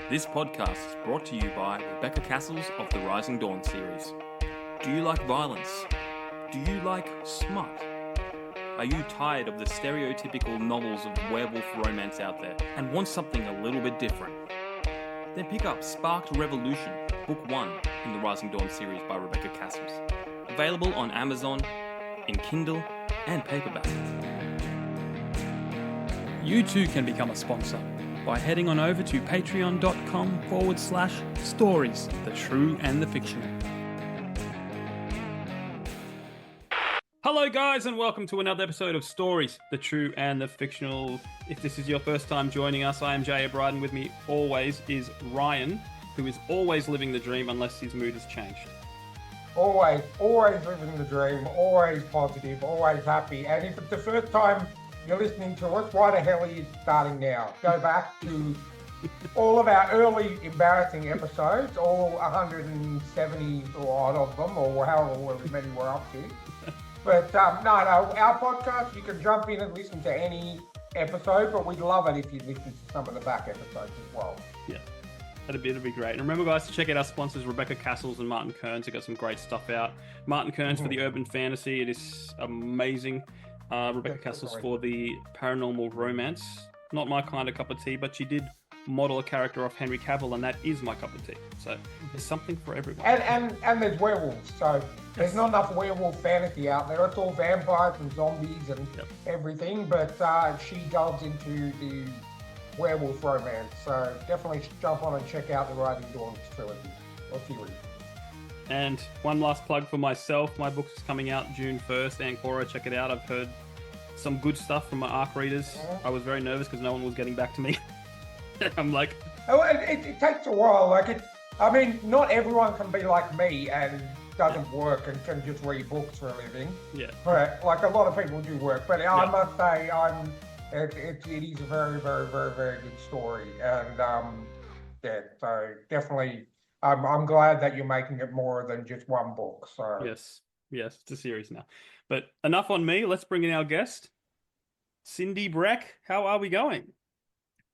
This podcast is brought to you by Rebecca Cassells of the Rising Dawn series. Do you like violence? Do you like smut? Are you tired of the stereotypical novels of werewolf romance out there and want something a little bit different? Then pick up Sparked Revolution, Book 1 in the Rising Dawn series by Rebecca Cassells. Available on Amazon, in Kindle, and paperback. You too can become a sponsor by heading on over to patreon.com/stories, the true and the fictional. Hello guys and welcome to another episode of Stories, the True and the Fictional. If this is your first time joining us, I am Jay O'Brien. With me always is Ryan, who is always living the dream unless his mood has changed. Always living the dream, always positive, always happy. And if it's the first time you're listening to us, why the hell are you starting now? Go back to all of our early embarrassing episodes, all 170 or odd of them, or however many we're up to. But no, our podcast, you can jump in and listen to any episode, but we'd love it if you listen to some of the back episodes as well. Yeah, it'll be great. And remember, guys, to check out our sponsors, Rebecca Cassells and Martin Kearns. They've got some great stuff out. Martin Kearns for the urban fantasy. It is amazing. Rebecca Cassells for the paranormal romance. Not my kind of cup of tea, but she did model a character off Henry Cavill, and that is my cup of tea. So there's something for everyone. And there's werewolves, so there's not enough werewolf fantasy out there. It's all vampires and zombies and everything, but she delves into the werewolf romance. So definitely jump on and check out the Rising Dawn trilogy or series. And one last plug for myself. My book is coming out June 1st. Ancora, check it out. I've heard some good stuff from my ARC readers. I was very nervous because no one was getting back to me. I'm like... Oh, it takes a while. Not everyone can be like me and doesn't work and can just read books for a living. Yeah. But a lot of people do work. But I must say, it is a very, very, very, very good story. And so definitely... I'm glad that you're making it more than just one book. So yes, it's a series now. But enough on me. Let's bring in our guest, Cyndi Brec. How are we going?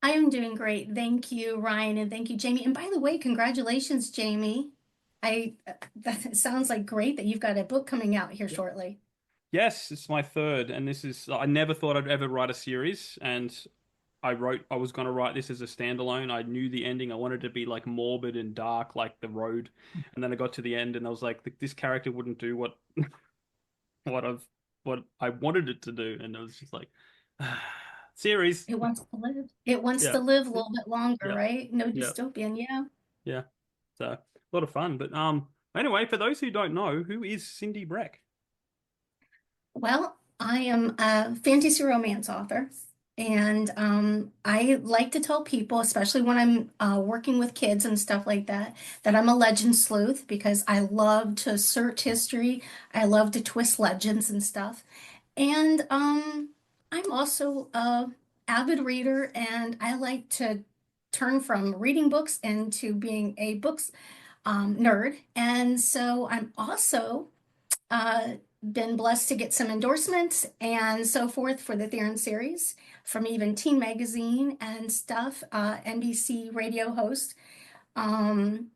I am doing great. Thank you, Ryan, and thank you, Jamie. And by the way, congratulations, Jamie. That sounds like great that you've got a book coming out here shortly. Yes, it's my third, and I never thought I'd ever write a series, and I was going to write this as a standalone. I knew the ending. I wanted it to be like morbid and dark, like The Road. And then I got to the end and I was like, this character wouldn't do what I wanted it to do. And I was just like, series. It wants to live. It wants to live a little bit longer, right? No dystopian, Yeah. So a lot of fun. But anyway, for those who don't know, who is Cyndi Brec? Well, I am a fantasy romance author. And I like to tell people, especially when I'm working with kids and stuff like that I'm a legend sleuth because I love to search history. I love to twist legends and stuff. And I'm also an avid reader, and I like to turn from reading books into being a books nerd. And so I'm also been blessed to get some endorsements and so forth for the Therans Series from even Teen Magazine and stuff, NBC radio host, and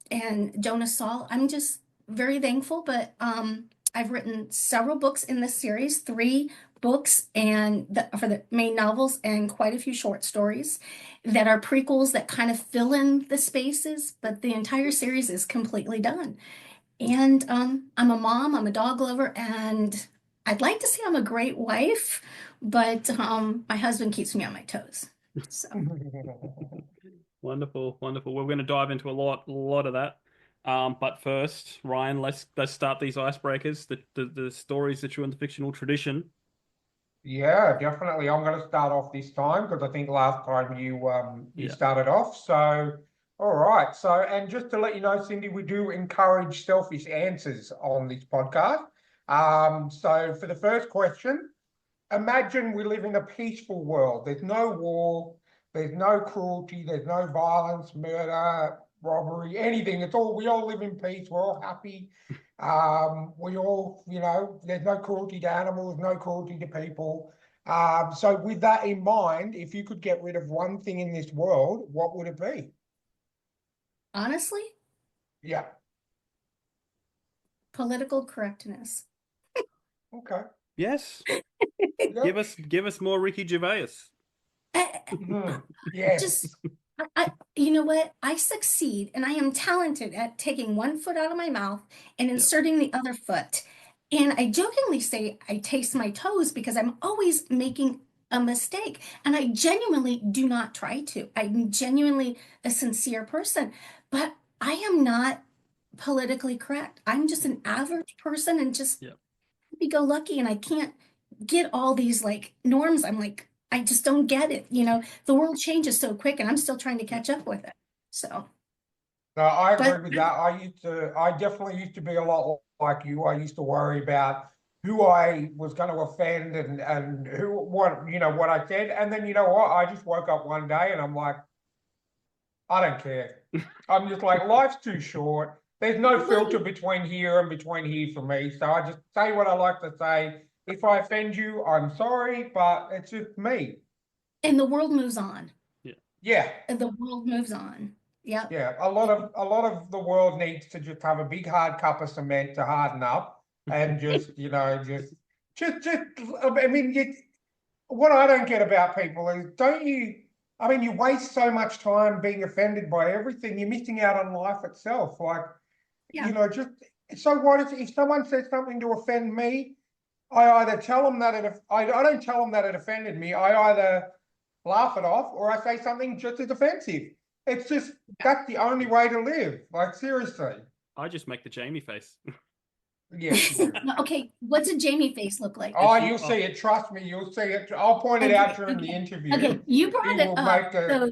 Jonah Saul. I'm just very thankful, but I've written several books in this series, 3 books and for the main novels and quite a few short stories that are prequels that kind of fill in the spaces, but the entire series is completely done. And I'm a mom, I'm a dog lover, and I'd like to say I'm a great wife, but my husband keeps me on my toes. So. Wonderful. We're going to dive into a lot of that. But first, Ryan, let's start these icebreakers, the stories, the true and the fictional tradition. Yeah, definitely. I'm going to start off this time because I think last time you started off. So, all right. So, and just to let you know, Cyndi, we do encourage selfish answers on this podcast. So for the first question, imagine we live in a peaceful world. There's no war, there's no cruelty, there's no violence, murder, robbery, anything. We all live in peace. We're all happy. We all, there's no cruelty to animals, no cruelty to people. So with that in mind, if you could get rid of one thing in this world, what would it be? Honestly, Yeah. political correctness. Okay. Yes. Yeah. Give us more Ricky Gervais. Mhm. Yes. Just you know what? I succeed and I am talented at taking one foot out of my mouth and inserting the other foot. And I jokingly say I taste my toes because I'm always making a mistake. And I genuinely do not try to. I'm genuinely a sincere person, but I am not politically correct. I'm just an average person and just Yeah. happy go lucky. And I can't get all these like norms. I'm like, I just don't get it. You know, the world changes so quick and I'm still trying to catch up with it. So, No, I agree but with that. I definitely used to be a lot like you. I used to worry about who I was going to offend and what I said. And then you know what? I just woke up one day and I'm like, I don't care. I'm just like, life's too short. There's no filter between here and between here for me. So I just say what I like to say. If I offend you, I'm sorry, but it's just me. and the world moves on. Yeah. The world moves on. Yeah. Yeah, a lot of the world needs to just have a big hard cup of cement to harden up and just I mean what I don't get about people is you waste so much time being offended by everything, you're missing out on life itself. Like, Yeah. just so what if someone says something to offend me, I either tell them that I don't tell them that it offended me. I either laugh it off or I say something just as offensive. It's just that's the only way to live. Like seriously. I just make the Jamie face. Yes, you do. Okay, what's a Jamie face look like? Oh, you'll see it. Trust me, you'll see it. I'll point it out during the interview. Okay, you brought He it will up. make a. So,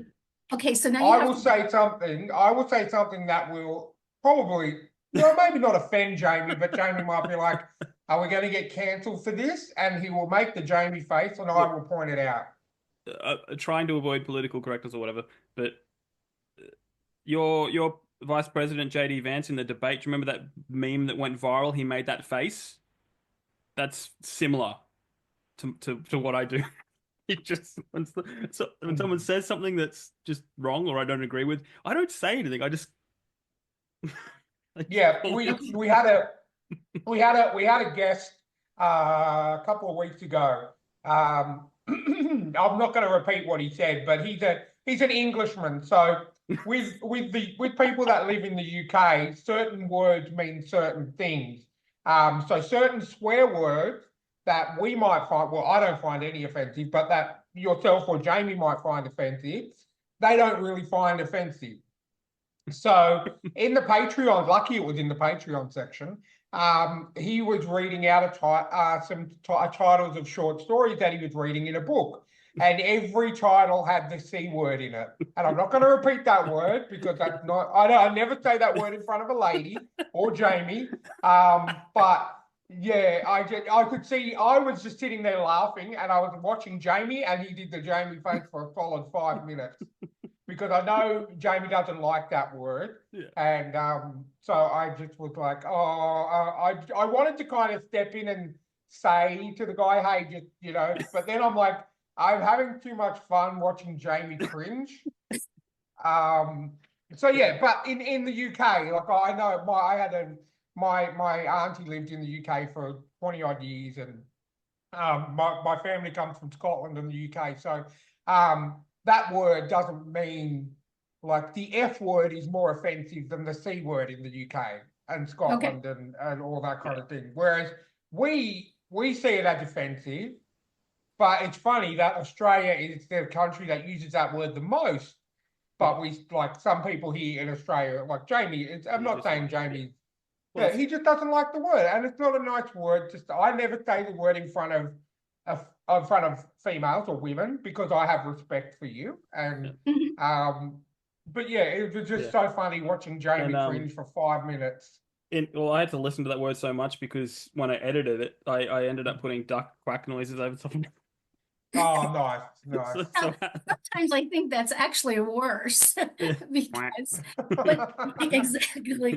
okay, so now you I have will to. say something. I will say something that will probably, maybe not offend Jamie, but Jamie might be like, "Are we going to get cancelled for this?" And he will make the Jamie face, and I will point it out. Trying to avoid political correctness or whatever, but your Vice President JD Vance in the debate, do you remember that meme that went viral? He made that face. That's similar to what I do. It just when someone says something that's just wrong or I don't agree with, I don't say anything. I just Yeah, we had a guest a couple of weeks ago. I'm not going to repeat what he said, but he's an Englishman. So with people that live in the UK, certain words mean certain things. So certain swear words that we might find, well, I don't find any offensive, but that yourself or Jamie might find offensive, they don't really find offensive. So in the Patreon, lucky it was in the Patreon section, he was reading out some titles of short stories that he was reading in a book. And every title had the C word in it. And I'm not going to repeat that word because that's not, I never say that word in front of a lady or Jamie. But yeah, I could see, I was just sitting there laughing and I was watching Jamie and he did the Jamie face for a solid 5 minutes. Because I know Jamie doesn't like that word. Yeah. And so I just was like, I wanted to kind of step in and say to the guy, hey, but then I'm like, I'm having too much fun watching Jamie cringe. So yeah, but in the UK, like I know my auntie lived in the UK for 20 odd years and my family comes from Scotland and the UK. So that word doesn't mean like the F word is more offensive than the C word in the UK and Scotland and all that kind of thing. Whereas we see it as offensive, but it's funny that Australia is the country that uses that word the most. But we like some people here in Australia, like Jamie. I'm not saying Jamie. Well, Yeah, he just doesn't like the word, and it's not a nice word. I never say the word in front of females or women because I have respect for you. And but yeah, it was just so funny watching Jamie cringe for 5 minutes. Well, I had to listen to that word so much because when I edited it, I ended up putting duck quack noises over top of it. Oh, nice. Sometimes I think that's actually worse because, but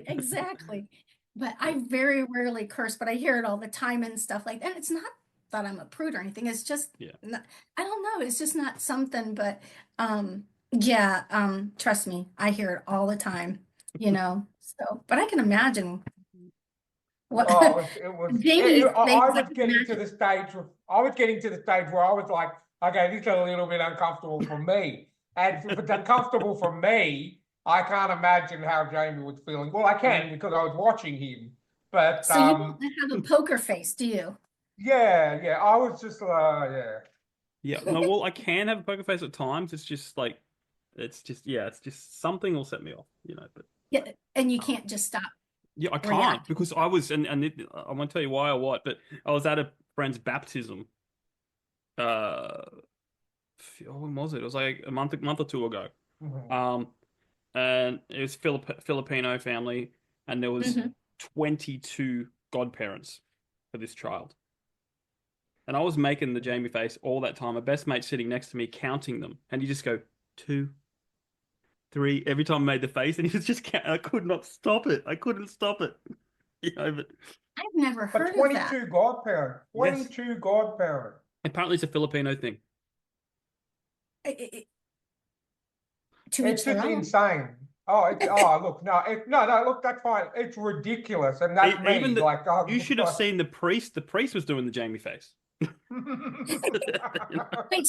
exactly. But I very rarely curse, but I hear it all the time and stuff like that. It's not that I'm a prude or anything. It's just, I don't know. It's just not something, but trust me, I hear it all the time. you know. So, but I can imagine what Oh, it was, Jamie's face. I I was can getting to imagine. the stage I was getting to the stage where I was like, okay, this is a little bit uncomfortable for me. And if it's uncomfortable for me, I can't imagine how Jamie was feeling. Well, I can because I was watching him. But So you don't have a poker face, do you? yeah, I was just yeah. Yeah, no, well, I can have a poker face at times. It's just like, it's just something will set me off, but Yeah, and you um, can't just stop yeah, I can't reacting. because I was, I won't tell you why or what, but I was at a friend's baptism. Uh, when was it? It was like a month or two ago. Mhm. Um, and it was Filipino family, and there was Mhm. 22 godparents for this child. And I was making the Jamie face all that time. My best mate sitting next to me counting them, and you just go 2, 3 every time I made the face, and he was just counting. I could not stop it. I couldn't stop it. But I've never But heard of that. 22 godparents. yes, 22 godparents. apparently it's a Filipino thing. I- to It's each their just own. insane. Look, no, look, that's fine. It's ridiculous, and that's Even me. the Like, you should have seen the priest. The priest was doing the Jamie face.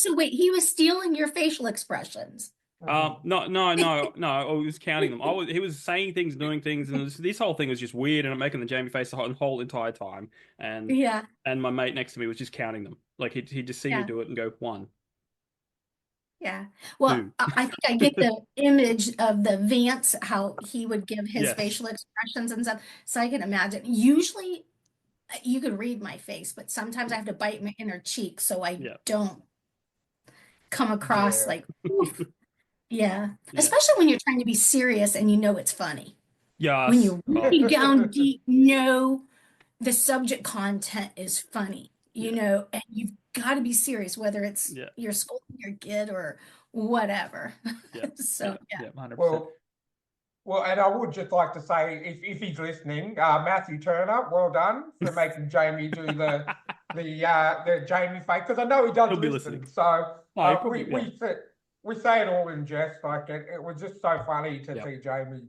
Wait, he was stealing your facial expressions. No, no, no, no. I was counting them. He was saying things, doing things, and this whole thing was just weird. And I'm making the Jamie face the whole entire time. And Yeah, my mate next to me was just counting them. Like he'd just see me yeah, do it and go 1, yeah. Well, 2. I think I get the image of the Vance, how he would give his Yes. facial expressions and stuff. So I can imagine. Usually you could read my face, but sometimes I have to bite my inner cheek so I Yeah. don't come across Yeah. like, oof. Yeah. Yeah. Especially when you're trying to be serious and you know it's funny. When Yes. you Oh, really down deep know the subject content is funny, yeah. and you've got to be serious, whether it's Yeah. you're scolding your kid or whatever. Yeah. So, yeah. Yeah. 100%. Well, and I would just like to say, if he's listening, Matthew Turner, well done for making Jamie do the Jamie face, because I know he does He'll be listen. listening. So Oh, he probably, we say it all in jest. Like it was just so funny to Yep. see Jamie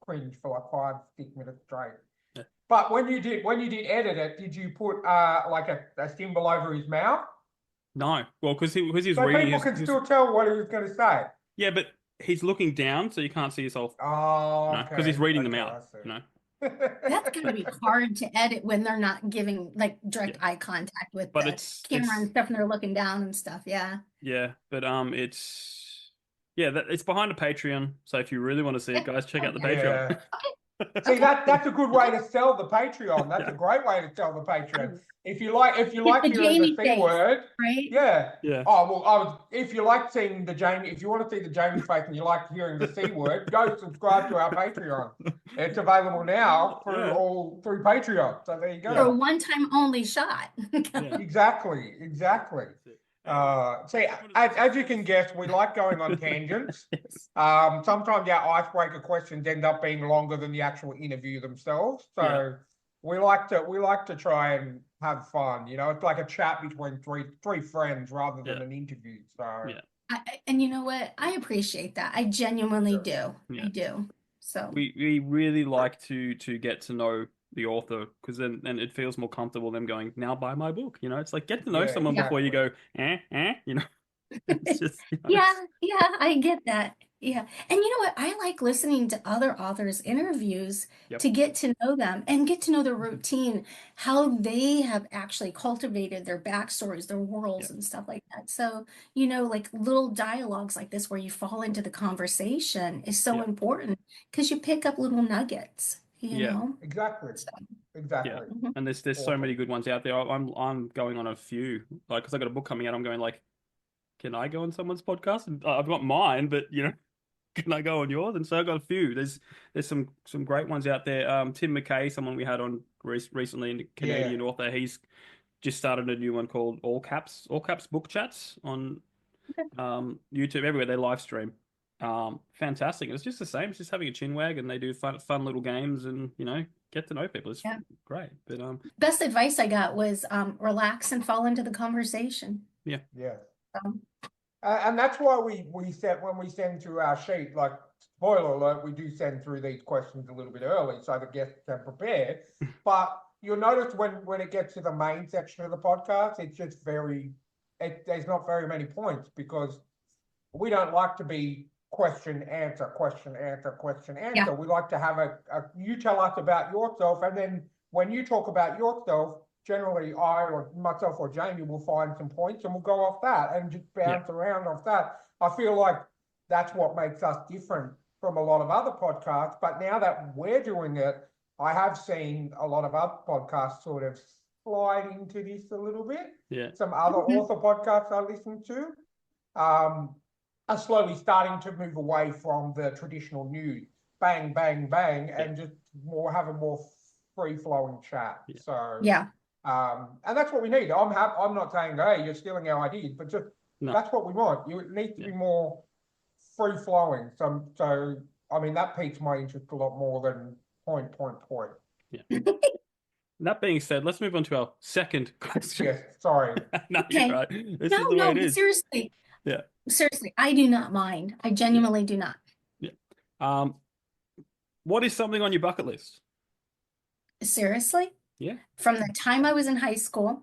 cringe for like 5-6 minutes straight. Yeah. But when you did edit it, did you put like a symbol over his mouth No. Well, because he was so reading people can still tell what he was going to say? Yeah, but he's looking down, so you can't see yourself. Oh, No, because he's reading them I out. see. That's going to be hard to edit when they're not giving like direct Yeah. eye contact with But the camera and stuff and they're looking down and stuff. Yeah. Yeah, but it's behind a Patreon. So if you really want to see it, guys, check out the Patreon. Yeah. See, that's a good way to sell the Patreon. That's Yeah. a great way to sell the Patreon. If you like the hearing Jamie the C face, word, right? yeah. Yeah. Oh well, if you like seeing the Jamie, if you want to see the Jamie face and you like hearing the C word, go subscribe to our Patreon. It's available now through Patreon. So there you go. For a one-time only shot. Yeah. Exactly. See, as you can guess, we like going on tangents. Sometimes our icebreaker questions end up being longer than the actual interview themselves. So we like to try and have fun. It's like a chat between three friends rather than an interview. So And you know what? I appreciate that. I genuinely do. Yeah. I do. So we really like to get to know the author, because then it feels more comfortable them going, now buy my book. It's like, get to know someone before you go, It's just, yeah, I get that. Yeah. And you know what? I like listening to other authors' interviews to get to know them and get to know their routine, how they have actually cultivated their backstories, their worlds, and stuff like that. So, like little dialogues like this where you fall into the conversation is so important because you pick up little nuggets, know? Exactly. Exactly. Yeah. And there's so many good ones out there. I'm going on a few, like, because I got a book coming out. I'm going like, can I go on someone's podcast? And I've got mine, but can I go on yours? And so I've got a few. There's some great ones out there. Tim McKay, someone we had on recently, a Canadian author. He's just started a new one called All Caps Book Chats on YouTube. Everywhere they live stream. Fantastic. It's just the same. It's just having a chin wag, and they do fun little games, and get to know people. It's great. But best advice I got was relax and fall into the conversation. And that's why we set when we send through our sheet, like spoiler alert, we do send through these questions a little bit early so the guests can prepare. But you'll notice when it gets to the main section of the podcast, it's just there's not very many points because we don't like to be question, answer, question, answer, question, answer. Yeah. We like to have you tell us about yourself, and then when you talk about yourself, generally I or myself or Jamie will find some points and we'll go off that and just bounce around off that. I feel like that's what makes us different from a lot of other podcasts. But now that we're doing it, I have seen a lot of other podcasts sort of slide into this a little bit. Yeah. Some other author podcasts I listen to are slowly starting to move away from the traditional news, bang, bang, bang, and just have a more free-flowing chat. Yeah. So Yeah. and that's what we need. I'm not saying, hey, you're stealing our ideas, but just that's what we want. It needs to be more free-flowing. So I mean, that piques my interest a lot more than point. Yeah. That being said, let's move on to our second question. Yes, sorry. No, Okay. you're right. This is the way it is. Seriously. Yeah. Seriously, I do not mind. I genuinely do not. Yeah. What is something on your bucket list? Seriously? Yeah. From the time I was in high school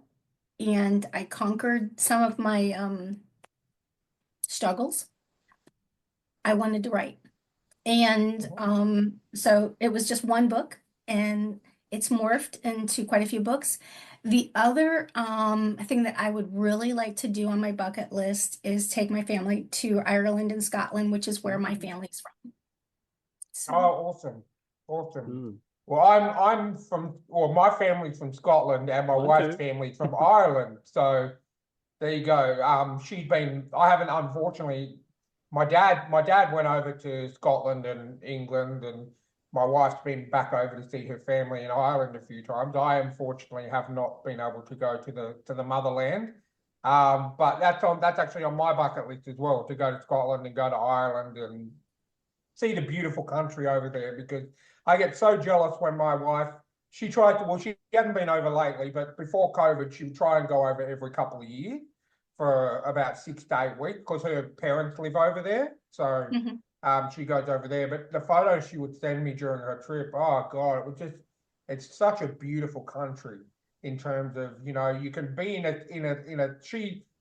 and I conquered some of my struggles, I wanted to write. And so it was just one book and it's morphed into quite a few books. The other thing that I would really like to do on my bucket list is take my family to Ireland and Scotland, which is where my family's from. So, Awesome. Well, my family's from Scotland and my wife's family's from Ireland. So there you go. I haven't, unfortunately, my dad went over to Scotland and England, and my wife's been back over to see her family in Ireland a few times. I unfortunately have not been able to go to the motherland. But that's actually on my bucket list as well, to go to Scotland and go to Ireland and see the beautiful country over there, because I get so jealous when my wife, she hasn't been over lately, but before COVID, she would try and go over every couple of years for about 6 to 8 weeks because her parents live over there. So she goes over there. But the photos she would send me during her trip, oh God, it's such a beautiful country in terms of, you can be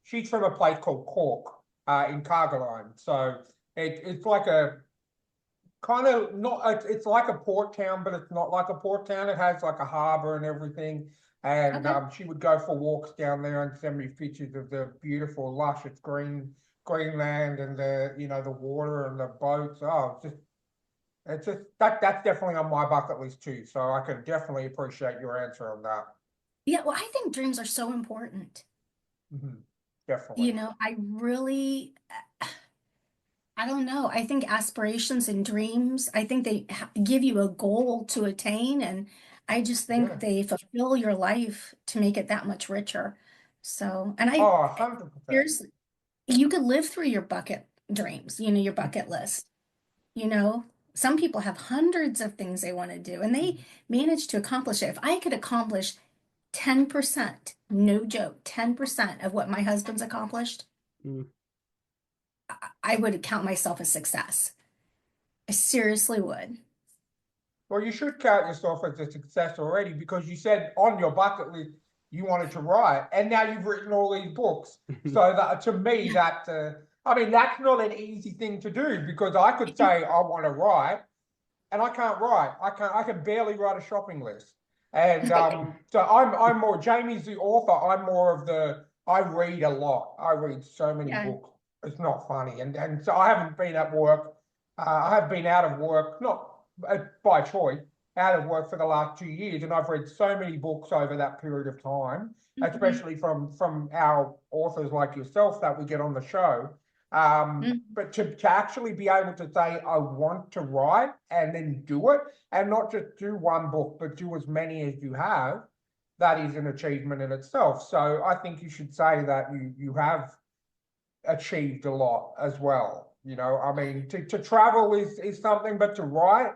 she's from a place called Cork in Cargaline. So it's like a kind of it's like a port town, but it's not like a port town. It has like a harbour and everything. And she would go for walks down there and send me pictures of the beautiful, luscious Greenland and the water and the boats. Oh, it's just that's definitely on my bucket list too. So I can definitely appreciate your answer on that. yeah, well, I think dreams are so important. Definitely. I really, I don't know. I think aspirations and dreams, I think they give you a goal to attain, and I just think they fulfill your life to make it that much richer. So, and 100%. seriously, you could live through your bucket dreams, your bucket list. Some people have hundreds of things they want to do and they manage to accomplish it. If I could accomplish 10%, no joke, 10% of what my husband's accomplished, I would count myself a success. I seriously would. Well, you should count yourself as a success already, because you said on your bucket list you wanted to write, and now you've written all these books. So that, to me, that's not an easy thing to do, because I could say I want to write, and I can't write. I can barely write a shopping list. And so I'm more, Jamie's the author. I'm more of I read a lot. I read so many books. It's not funny. And so I haven't been at work. I have been out of work, not by choice, out of work for the last 2 years, and I've read so many books over that period of time, especially from our authors like yourself that we get on the show. But to actually be able to say, I want to write, and then do it, and not just do one book, but do as many as you have, that is an achievement in itself. So I think you should say that you have achieved a lot as well. To travel is something, but to write,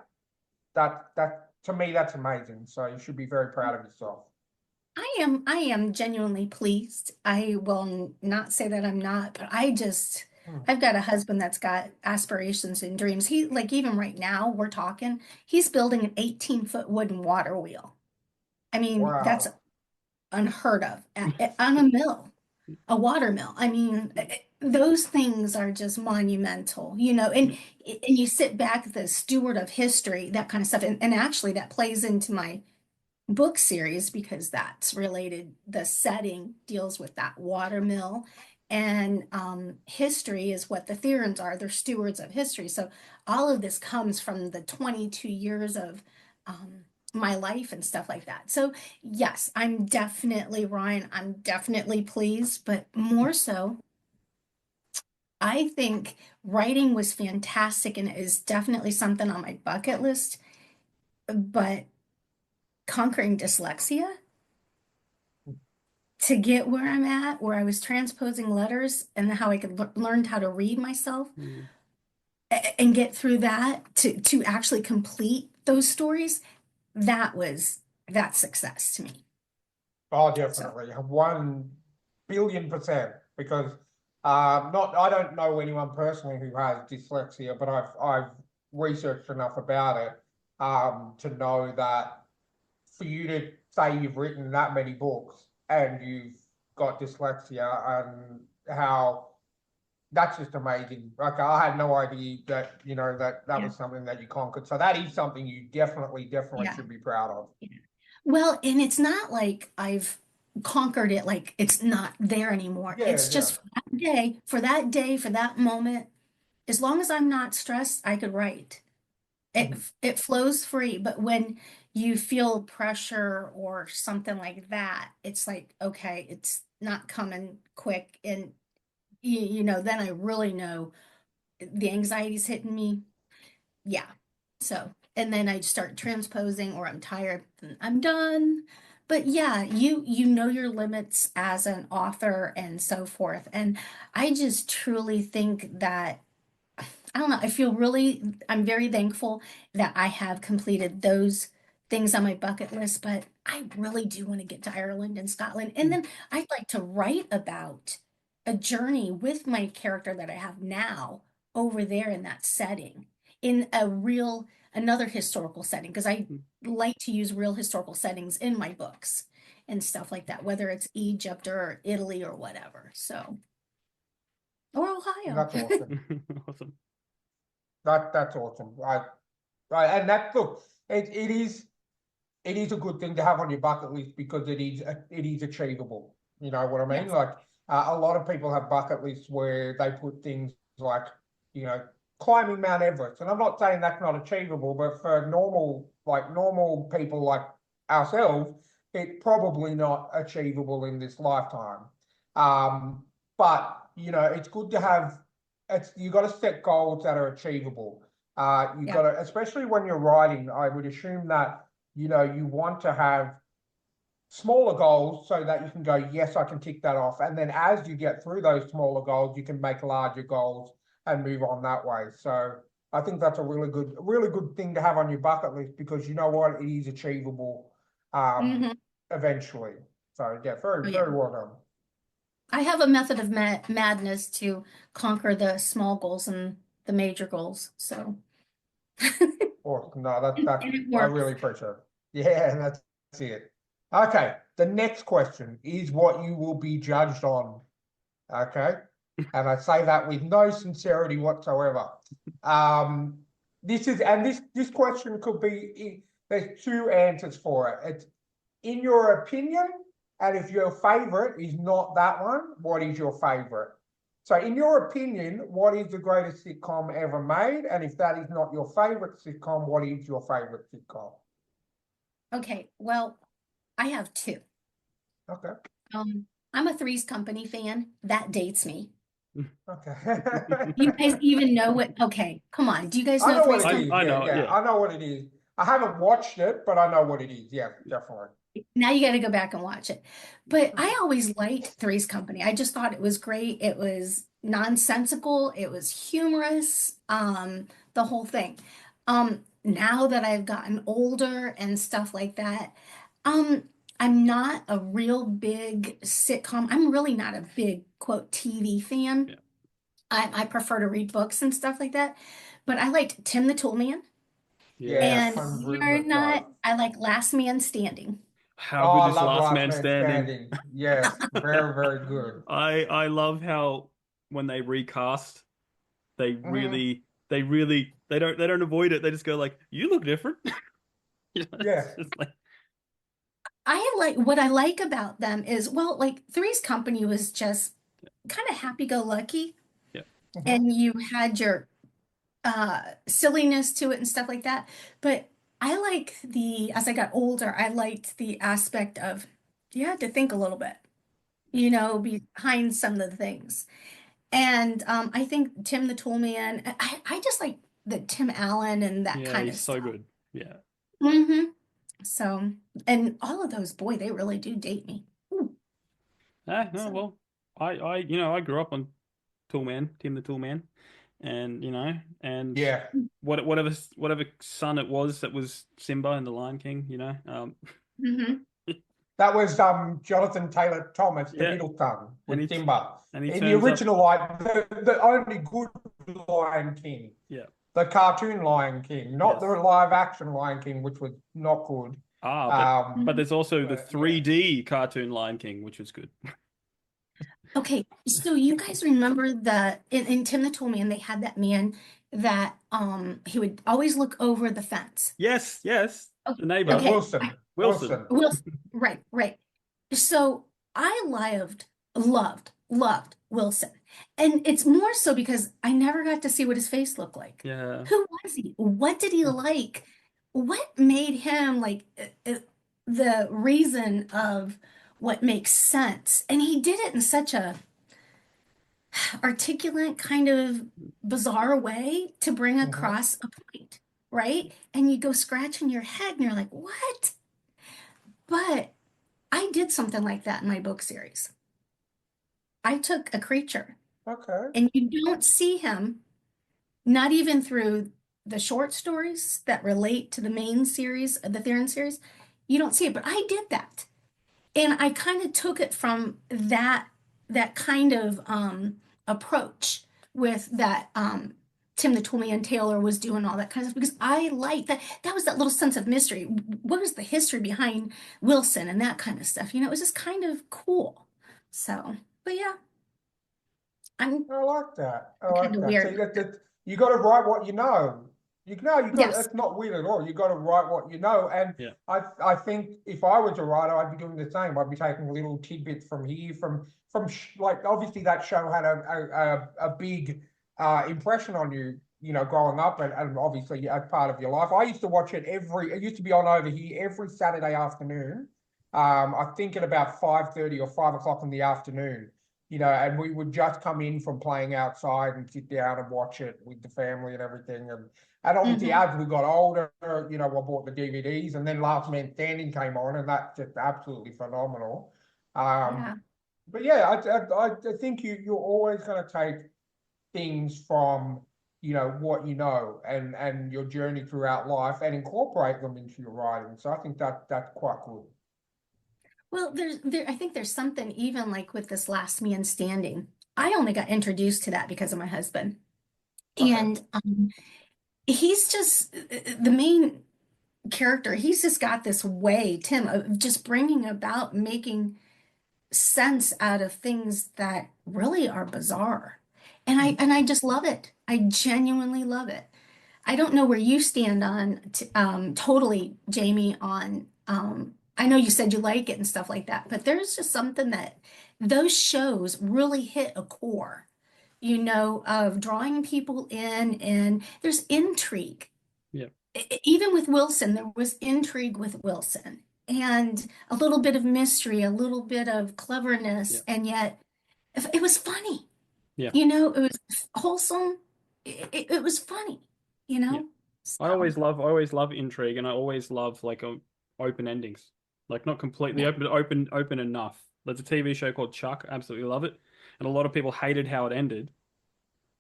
that to me, that's amazing. So you should be very proud of yourself. I am genuinely pleased. I will not say that I'm not, but Hmm. I've got a husband that's got aspirations and dreams. He, like, even right now, we're talking, he's building an 18-foot wooden water wheel. I mean, that's Wow. unheard of on a mill, a water mill. I mean, those things are just monumental, and you sit back, the steward of history, that kind of stuff. And actually, that plays into my book series because that's related. The setting deals with that water mill, and history is what the Therans are. They're stewards of history. So all of this comes from the 22 years of my life and stuff like that. So yes, I'm definitely, Ryan, I'm definitely pleased, but more so, I think writing was fantastic and is definitely something on my bucket list, but conquering dyslexia to get where I'm at, where I was transposing letters and how I could learned how to read myself and get through that to actually complete those stories, that's success to me. Oh, So definitely. 1 billion%. Because not I don't know anyone personally who has dyslexia, but I've researched enough about it to know that for you to say you've written that many books and you've got dyslexia, and how that's just amazing. Like, I had no idea that, that yeah, was something that you conquered. So that is something you definitely yeah. should be proud of. Well, and it's not like I've conquered it, like it's not there anymore. Yeah, It's yeah. just for that moment, as long as I'm not stressed, I could write. It Mhm. it flows free, but when you feel pressure or something like that, it's like, okay, it's not coming quick, and then I really know the anxiety's hitting me. Yeah. So, and then I start transposing, or I'm tired, and I'm done. But yeah, you know your limits as an author and so forth. And I just truly think that I don't know, I'm very thankful that I have completed those things on my bucket list, but I really do want to get to Ireland and Scotland. And then I'd like to write about a journey with my character that I have now over there in that setting, in another historical setting, because I like to use real historical settings in my books and stuff like that, whether it's Egypt or Italy or whatever. So, or Ohio. That's awesome. Awesome. That's awesome. Right, and that look, it is a good thing to have on your bucket list because it is achievable. You know what I mean? Yes. Like, a lot of people have bucket lists where they put things like, you know, climbing Mount Everest, and I'm not saying that's not achievable, but for normal people like ourselves, it's probably not achievable in this lifetime. But it's good to have. It's You got to set goals that are achievable. You Yeah. got to, especially when you're writing. I would assume that you want to have smaller goals so that you can go, yes, I can tick that off. And then as you get through those smaller goals, you can make larger goals and move on that way. So I think that's a really good thing to have on your bucket list, because you know what, it is achievable Hmm. eventually. So yeah, very, Oh, yeah. very well done. I have a method of madness to conquer the small goals and the major goals. So, Awesome. No, that and it I works. really appreciate it. Yeah, that's it. Okay, the next question is what you will be judged on. Okay. And I say that with no sincerity whatsoever. Um, this question could be, there's two answers for it. It's in your opinion, and if your favorite is not that one, what is your favorite? So in your opinion, what is the greatest sitcom ever made? And if that is not your favorite sitcom, what is your favorite sitcom? Okay, well, I have two. Okay. I'm a Three's Company fan. That dates me. Okay. You guys even know what? Okay, come on. Do you guys I know know what Three's it Company? is. I Yeah, know, yeah. yeah. I know what it is. I haven't watched it, but I know what it is. Yeah, definitely. Now you got to go back and watch it. But I always liked Three's Company. I just thought it was great. It was nonsensical. It was humorous. The whole thing. Now that I've gotten older and stuff like that, um, I'm not a real big sitcom. I'm really not a big quote TV fan. Yeah. I prefer to read books and stuff like that. But I liked Tim the Toolman. Yeah, Yes. And Tim's believe it really or great. not, I like Last Man Standing. How Oh, good I is love Last Last Man Man Standing? Standing. Yes, very, very good. I love how when they recast, they Hmm. really they don't avoid it. They just go like, "You look different." Yeah. It's just like, I like what I like about them is, well, like Three's Company was just kind of happy-go-lucky, yeah, Hmm. and you had your silliness to it and stuff like that. But I like as I got older, I liked the aspect of you had to think a little bit, behind some of the things. And I think Tim the Toolman, I just like the Tim Allen and that yeah, kind he's of so stuff. good. Yeah. hmm So, and all of those, boy, they really do date me. Ooh, No, so, well, I grew up on Toolman, Tim the Toolman, and and Yeah. whatever son it was that was Simba in the Lion King, hmm That was Jonathan Taylor Thomas, the yeah, middle son and with he Simba. and he In the turns up, original Lion, the only good Lion King, yeah, the cartoon Lion King, not the yes. live action Lion King, which was not good. Ah, but Um, there's also the but yeah. 3D cartoon Lion King, which was good. Okay, so you guys remember in Tim the Toolman, they had that man that he would always look over the fence. Yes, yes, Okay, the neighbor, okay. Wilson. Wilson. Wilson. Will, right, right. So I loved Wilson. And it's more so because I never got to see what his face looked like. Yeah. Who was he? What did he like? What made him like the reason of what makes sense? And he did it in such a articulate, kind of bizarre way to bring Hmm. across a point, right? And you go scratching your head and you're like, what? But I did something like that in my book series. I took a creature, Okay. and you don't see him, not even through the short stories that relate to the main series, the Theron series. You don't see it, but I did that. And I kind of took it from that kind of approach with that Tim the Toolman Taylor was doing all that kind of stuff because I like that. That was that little sense of mystery. What was the history behind Wilson and that kind of stuff? It was just kind of cool. So, but yeah, I'm I like that. I kind like of that. weird See, about that. you got to write what you know. You got. Yes. It's not weird at all. You got to write what you know. And Yeah. I think if I was a writer, I'd be doing the same. I'd be taking little tidbits from here, like obviously that show had a big impression on you. Growing up, and obviously as part of your life. I used to watch it It used to be on over here every Saturday afternoon. I think at about 5:30 or 5 o'clock in the afternoon. And we would just come in from playing outside and sit down and watch it with the family and everything. And obviously, hmm as we got older, I bought the DVDs, and then Last Man Standing came on, and that's just absolutely phenomenal. Um, Yeah. but yeah, I think you're always going to take things from what you know and your journey throughout life and incorporate them into your writing. So I think that's quite good. Well, I think there's something even like with this Last Man Standing. I only got introduced to that because of my husband. Okay. And he's just the main character. He's just got this way, Tim, of just bringing about making sense out of things that really are bizarre. And I just love it. I genuinely love it. I don't know where you stand on totally, Jamie, on I know you said you like it and stuff like that, but there's just something that those shows really hit a core, of drawing people in, and there's intrigue. Yeah. Even with Wilson, there was intrigue with Wilson and a little bit of mystery, a little bit of Yeah. cleverness, and yet it was funny. Yeah. It was wholesome. It was funny, you Yeah. know? So, I always love intrigue, and I always love like open endings, like not completely yeah. open, but open enough. There's a TV show called Chuck. Absolutely love it, and a lot of people hated how it ended,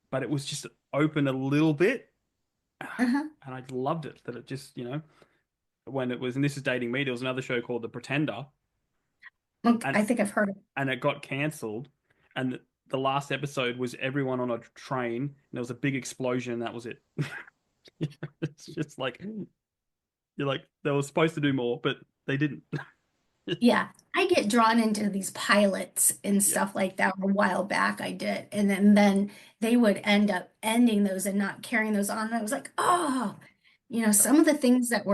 but it was just open a little bit, Uh-huh. and I loved it. That it just when it was, and this is dating me. There was another show called The Pretender, Look, and I think I've heard of it. and it got cancelled, and the last episode was everyone on a train, and there was a big explosion, and that was it. It's just like you're like they were supposed to do more, but they didn't. Yeah, I get drawn into these pilots and Yeah, stuff like that. A while back, I did, and then they would end up ending those and not carrying those on. And I was like, oh, some of the things that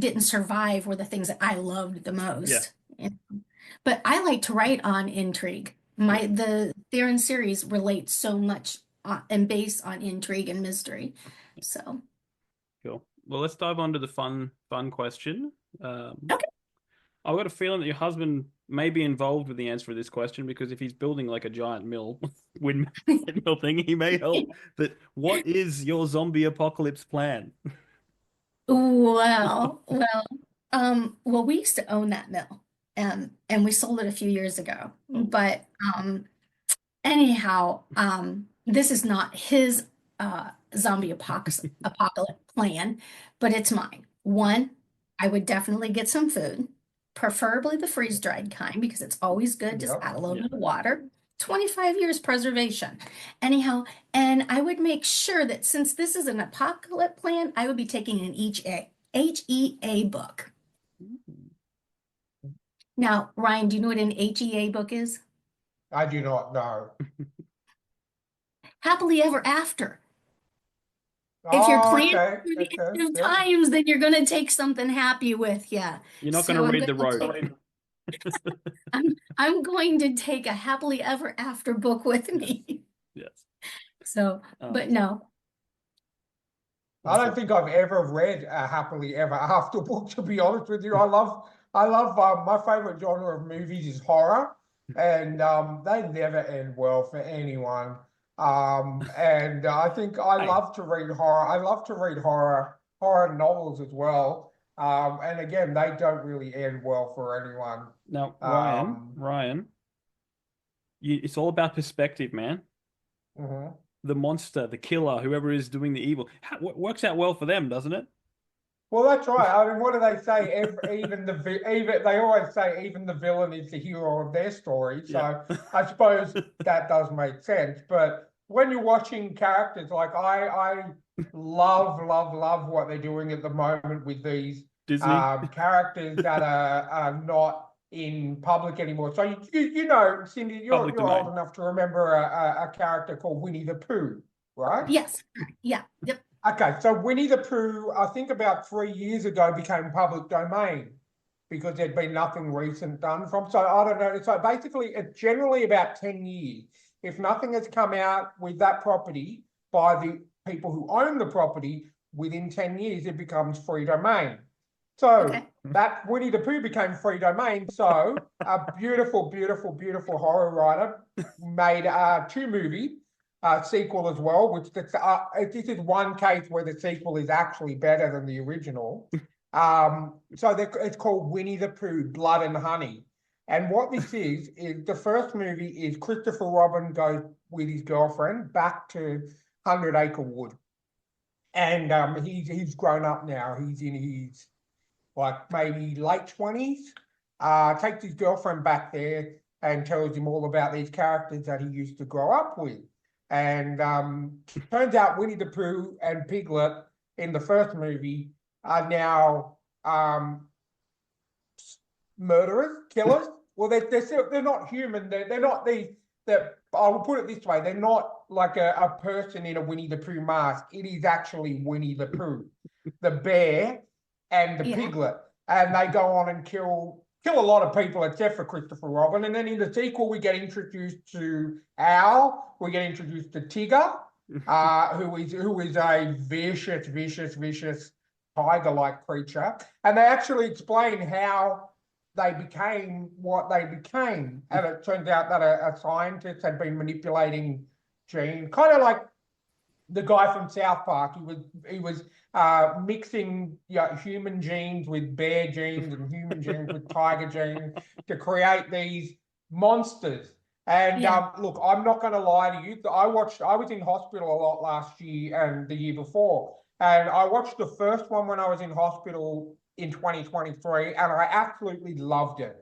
didn't survive were the things that I loved the yeah, most. But I like to write on intrigue. yeah. The Therans series relates so much and based on intrigue and mystery. So, Cool. Well, let's dive on to the fun question. okay. I've got a feeling that your husband may be involved with the answer to this question because if he's building like a giant windmill thing, he may help. But what is your zombie apocalypse plan? Well, we used to own that mill, and we sold it a few years ago. Oh, But anyhow, this is not his zombie apocalypse plan, but it's mine. One, I would definitely get some food, preferably the freeze-dried kind, because it's always good. Just Yep. add a little yeah. bit of water. 25 years preservation. Anyhow, and I would make sure that since this is an apocalypse plan, I would be taking an HEA book. Now, Ryan, do you know what an HEA book is? I do not know. Happily ever after. If you're Oh, planning okay. for the Okay. end of Yep. times, then you're going to take something happy with you. You're not going So to I'm read the going to road. I'm going to take a happily ever after book with me. Yes. So, but no. I don't think I've ever read a happily ever after book, to be honest with you. I love my favorite genre of movies is horror, and they never end well for anyone. And I think I Hey. love to read horror. I love to read horror novels as well. And again, they don't really end well for anyone. Now, Um, Ryan, it's all about perspective, man. mhm. The monster, the killer, whoever is doing the evil, works out well for them, doesn't it? Well, that's right. I mean, what do they say? Even they always say even the villain is the hero of their story. So Yeah. I suppose that does make sense. But when you're watching characters, like I love what they're doing at the moment with these Disney. characters that are not in public anymore. So you know, Cindy, Public you're old domain. enough to remember a character called Winnie the Pooh, right? Yes. Yeah. Yep. Okay, so Winnie the Pooh, I think about 3 years ago, became public domain because there'd been nothing recent done from. So I don't know. So basically, it's generally about 10 years. If nothing has come out with that property by the people who own the property within 10 years, it becomes free domain. So Okay. that Winnie the Pooh became free domain. So a beautiful horror writer made two movies. Sequel as well, which this is one case where the sequel is actually better than the original. So it's called Winnie the Pooh, Blood and Honey. And what this is the first movie is Christopher Robin goes with his girlfriend back to 100 Acre Wood. And he's grown up now. He's in his like maybe late 20s. Takes his girlfriend back there and tells him all about these characters that he used to grow up with. And turns out Winnie the Pooh and Piglet in the first movie are now murderers, killers. Well, they're not human. They're not these. I will put it this way: they're not like a person in a Winnie the Pooh mask. It is actually Winnie the Pooh, the bear, and the piglet, and they go on and kill a lot of people except for Christopher Robin. And then in the sequel, we get introduced to Owl. We get introduced to Tigger, who is a vicious tiger-like creature. And they actually explain how they became what they became. And it turns out that a scientist had been manipulating genes, kind of like the guy from South Park. He was mixing human genes with bear genes and human genes with tiger genes to create these monsters. And look, I'm not going to lie to you. I was in hospital a lot last year and the year before. And I watched the first one when I was in hospital in 2023, and I absolutely loved it.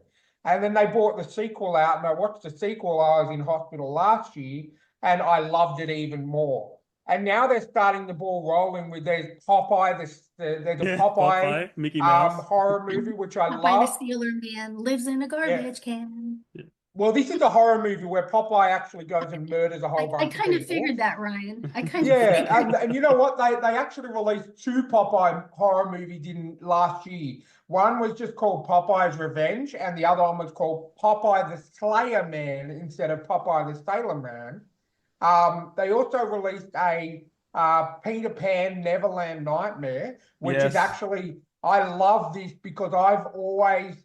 And then they brought the sequel out, and I watched the sequel. I was in hospital last year, and I loved it even more. And now they're starting the ball rolling with there's Popeye, there's a Popeye Mickey Mouse horror movie, which I Popeye love. the Stealer Man lives in a garbage can. Well, this is a horror movie where Popeye actually goes and murders a whole I bunch of kind of people. figured that, Ryan. I kind of Yeah, figured. and you know what? They actually released 2 Popeye horror movies in last year. One was just called Popeye's Revenge, and the other one was called Popeye the Slayer Man instead of Popeye the Sailor Man. They also released a Peter Pan Neverland Nightmare, which is actually, I love this because I've always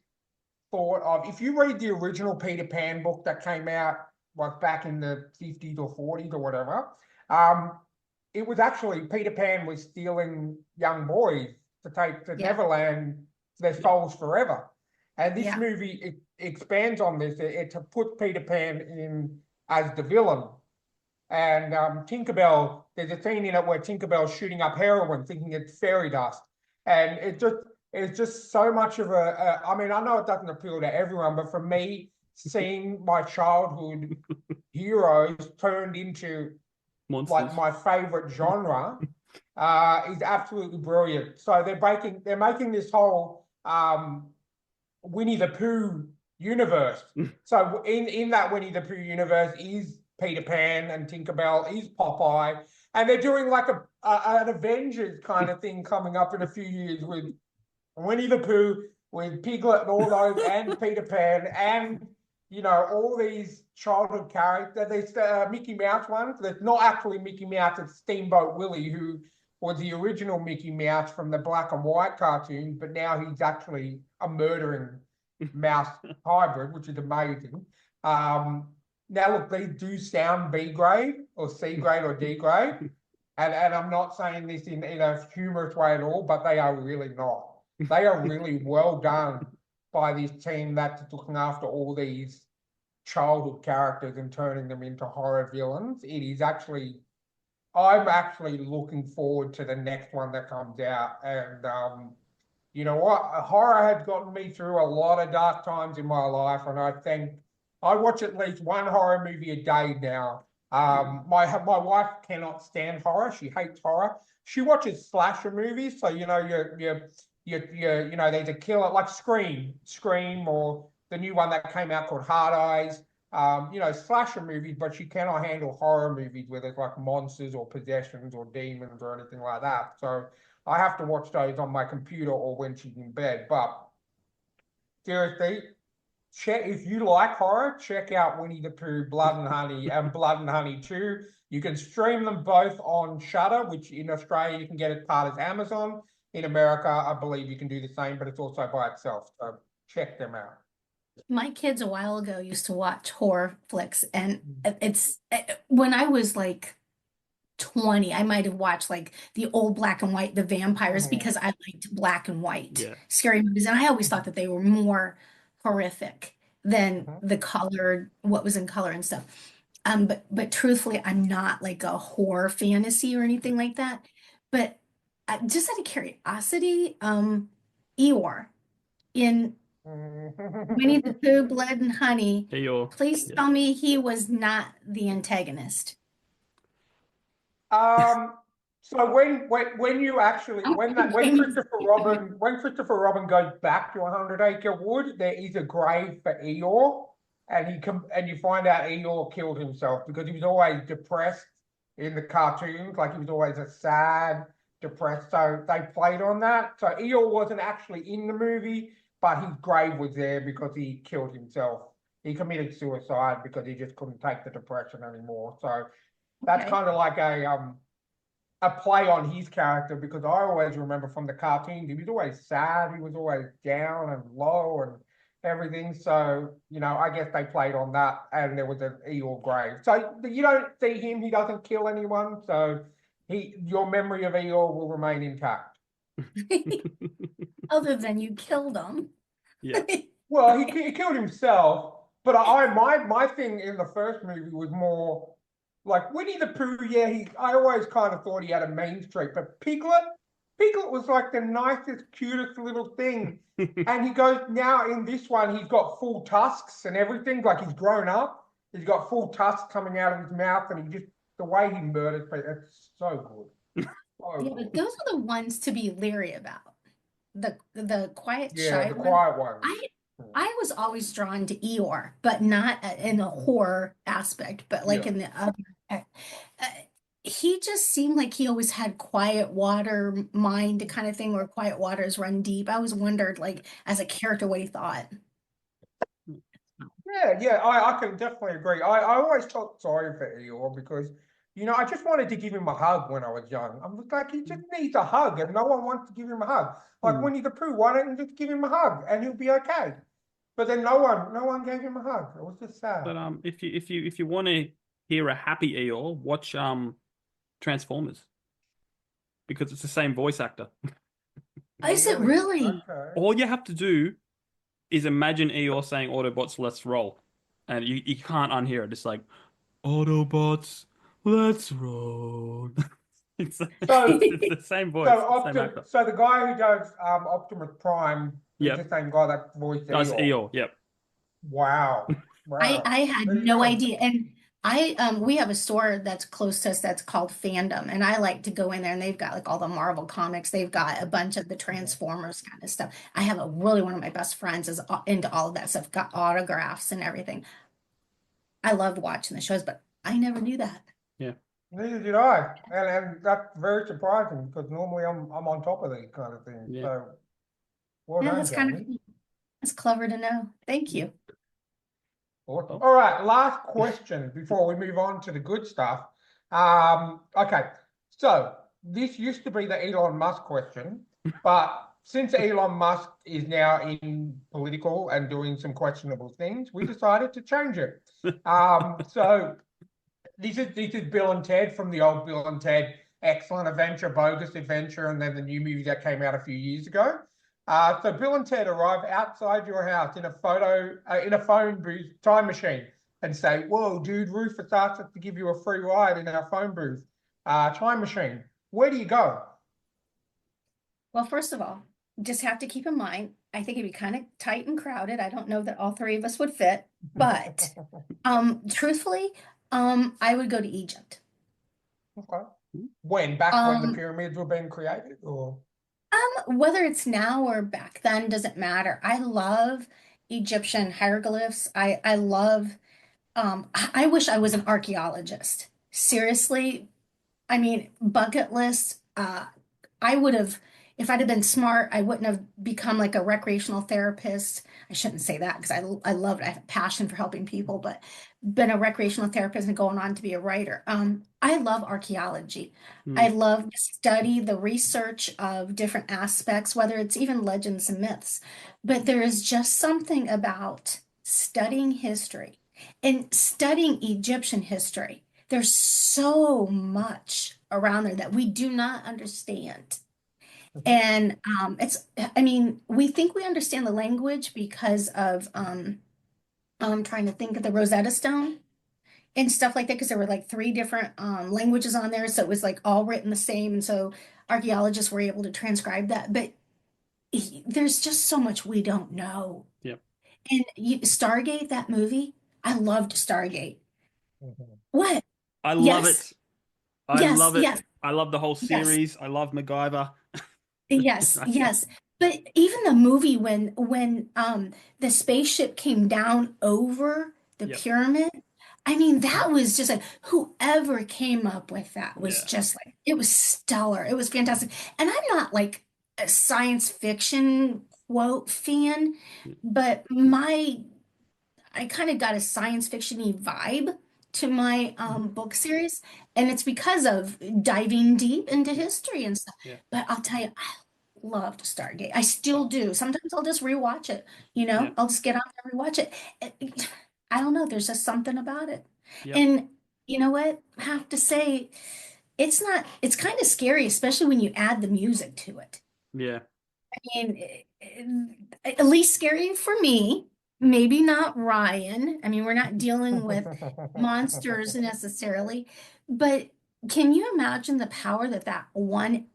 thought of, if you read the original Peter Pan book that came out like back in the 50s or 40s or whatever, it was actually Peter Pan was stealing young boys to take to Neverland, their souls forever. And this movie it expands on this. It puts Peter Pan in as the villain. And Tinkerbell, there's a scene in it where Tinkerbell's shooting up heroin, thinking it's fairy dust. And it's just so much of I mean, I know it doesn't appeal to everyone, but for me, seeing my childhood heroes turned into monsters, like my favorite genre, is absolutely brilliant. So they're making this whole Winnie the Pooh universe. So in that Winnie the Pooh universe is Peter Pan and Tinkerbell, is Popeye, and they're doing like an Avengers kind of thing coming up in a few years with Winnie the Pooh, with Piglet and all those, and Peter Pan, and all these childhood characters. There's Mickey Mouse ones. There's not actually Mickey Mouse, it's Steamboat Willie, who was the original Mickey Mouse from the black and white cartoon, but now he's actually a murdering mouse hybrid, which is amazing. Now, look, these do sound B grade or C grade or D grade. And I'm not saying this in a humorous way at all, but they are really not. They are really well done by this team that's looking after all these childhood characters and turning them into horror villains. It is actually, I'm actually looking forward to the next one that comes out. And you know what? Horror has gotten me through a lot of dark times in my life, and I watch at least one horror movie a day now. My wife cannot stand horror. She hates horror. She watches slasher movies. So there's a killer like Scream, or the new one that came out called Hard Eyes. Slasher movies, but she cannot handle horror movies where there's like monsters or possessions or demons or anything like that. So I have to watch those on my computer or when she's in bed. But seriously, if you like horror, check out Winnie the Pooh, Blood and Honey, and Blood and Honey 2. You can stream them both on Shudder, which in Australia you can get as part as Amazon. In America, I believe you can do the same, but it's also by itself. So check them out. My kids a while ago used to watch horror flicks, and it's when I was like 20, I might have watched like the old black and white, the vampires, because I liked black and white scary movies, and I always thought that they were more horrific than the colored, what was in color and stuff. But truthfully, I'm not like a horror fantasy or anything like that. But just out of curiosity, Eeyore in Winnie the Pooh, Blood and Honey, please tell me he was not the antagonist. So when you actually when Christopher Robin goes back to 100 Acre Wood, there is a grave for Eeyore, and you find out Eeyore killed himself because he was always depressed in the cartoons, like he was always a sad, depressed. So they played on that. So Eeyore wasn't actually in the movie, but his grave was there because he killed himself. He committed suicide because he just couldn't take the depression anymore. So that's kind of like a play on his character, because I always remember from the cartoons, he was always sad, he was always down and low and everything. So, I guess they played on that, and there was an Eeyore grave. So you don't see him, he doesn't kill anyone. So your memory of Eeyore will remain intact. Other than you killed him. Yeah. Well, he killed himself, but my thing in the first movie was more like Winnie the Pooh. Yeah, I always kind of thought he had a mean streak, but Piglet Piglet was like the nicest, cutest little thing. And he goes, now in this one, he's got full tusks and everything, like he's grown up. He's got full tusks coming out of his mouth, and he just, the way he murders people, it's so good. So Yeah, but good. those are the ones to be leery about. The quiet, Yeah, shy the ones. quiet ones. I was always drawn to Eeyore, but not in a horror aspect, but like Yeah. in the other. Uh, uh, he just seemed like he always had quiet water mind kind of thing, where quiet waters run deep. I always wondered, like, as a character, what he thought. Yeah, I can definitely agree. I always felt sorry for Eeyore because, I just wanted to give him a hug when I was young. I'm just like, he just needs a hug, and no one wants to give him a hug. Like Winnie the Pooh, why don't you just give him a hug and he'll be okay? But then no one gave him a hug. It was just sad. But if you want to hear a happy Eeyore, watch Transformers, because it's the same voice actor. Is it really? Okay. All you have to do is imagine Eeyore saying Autobots, let's roll. And you can't unhear it. It's like, Autobots, let's roll. It's the same voice, same actor. So the guy who does Optimus Prime is Yep. the same guy that voiced That's Eeyore. Eeyore, yep. Wow. I had There you no go. idea. And we have a store that's close to us that's called Fandom, and I like to go in there, and they've got like all the Marvel comics. They've got a bunch of the Transformers kind of stuff. I have one of my best friends is into all of that stuff, got autographs and everything. I loved watching the shows, but I never knew that. Yeah. Neither did I, and that's very surprising because normally I'm on top of these kind of things. Yeah. So, well Yeah, done, that's kind of Jamie. that's clever to know. Thank you. Awesome. All right, last question before we move on to the good stuff. Okay, so this used to be the Elon Musk question, but since Elon Musk is now in political and doing some questionable things, we decided to change it. So this is Bill and Ted from the old Bill and Ted Excellent Adventure, Bogus Adventure, and then the new movie that came out a few years ago. So Bill and Ted arrive outside your house in a phone booth time machine and say, "Whoa, dude, Rufus asked us to give you a free ride in our phone booth time machine. Where do you go?" Well, first of all, just have to keep in mind, I think it'd be kind of tight and crowded. I don't know that all three of us would fit, but truthfully, I would go to Egypt. Okay. Back when the Um, pyramids were being created, or Whether it's now or back then doesn't matter. I love Egyptian hieroglyphs. I love, I wish I was an archaeologist. Seriously, I mean, bucket list. I would have, if I'd have been smart, I wouldn't have become like a recreational therapist. I shouldn't say that because I love it. I have a passion for helping people, but been a recreational therapist and going on to be a writer. I love archaeology. I love to study the research of different aspects, whether it's even legends and myths. But there is just something about studying history and studying Egyptian history. There's so much around there that we do not understand. And I mean, we think we understand the language because of I'm trying to think of the Rosetta Stone and stuff like that, because there were like three different languages on there, so it was like all written the same, and so archaeologists were able to transcribe that. But there's just so much we don't know. Yep. And Stargate, that movie, I loved Stargate. What? I love Yes. it. I Yes, love it. yes, I love the whole yes. series. I love MacGyver. Yes, yes. But even the movie when the spaceship came down over the Yep. pyramid, I mean that was just like whoever came up with that was Yeah. just like it was stellar. It was fantastic. And I'm not like a science fiction quote fan, but I kind of got a science fiction-y vibe to my book series, and it's because of diving deep into history and stuff. Yeah. But I'll tell you, I loved Stargate. I still do. Sometimes I'll just rewatch it, Yeah. I'll just get on and rewatch it. I don't know, there's just something about it. Yep. And you know what? I have to say, it's kind of scary, especially when you add the music to it. Yeah. I mean, at least scary for me. Maybe not Ryan. I mean, we're not dealing with monsters necessarily, but can you imagine the power that one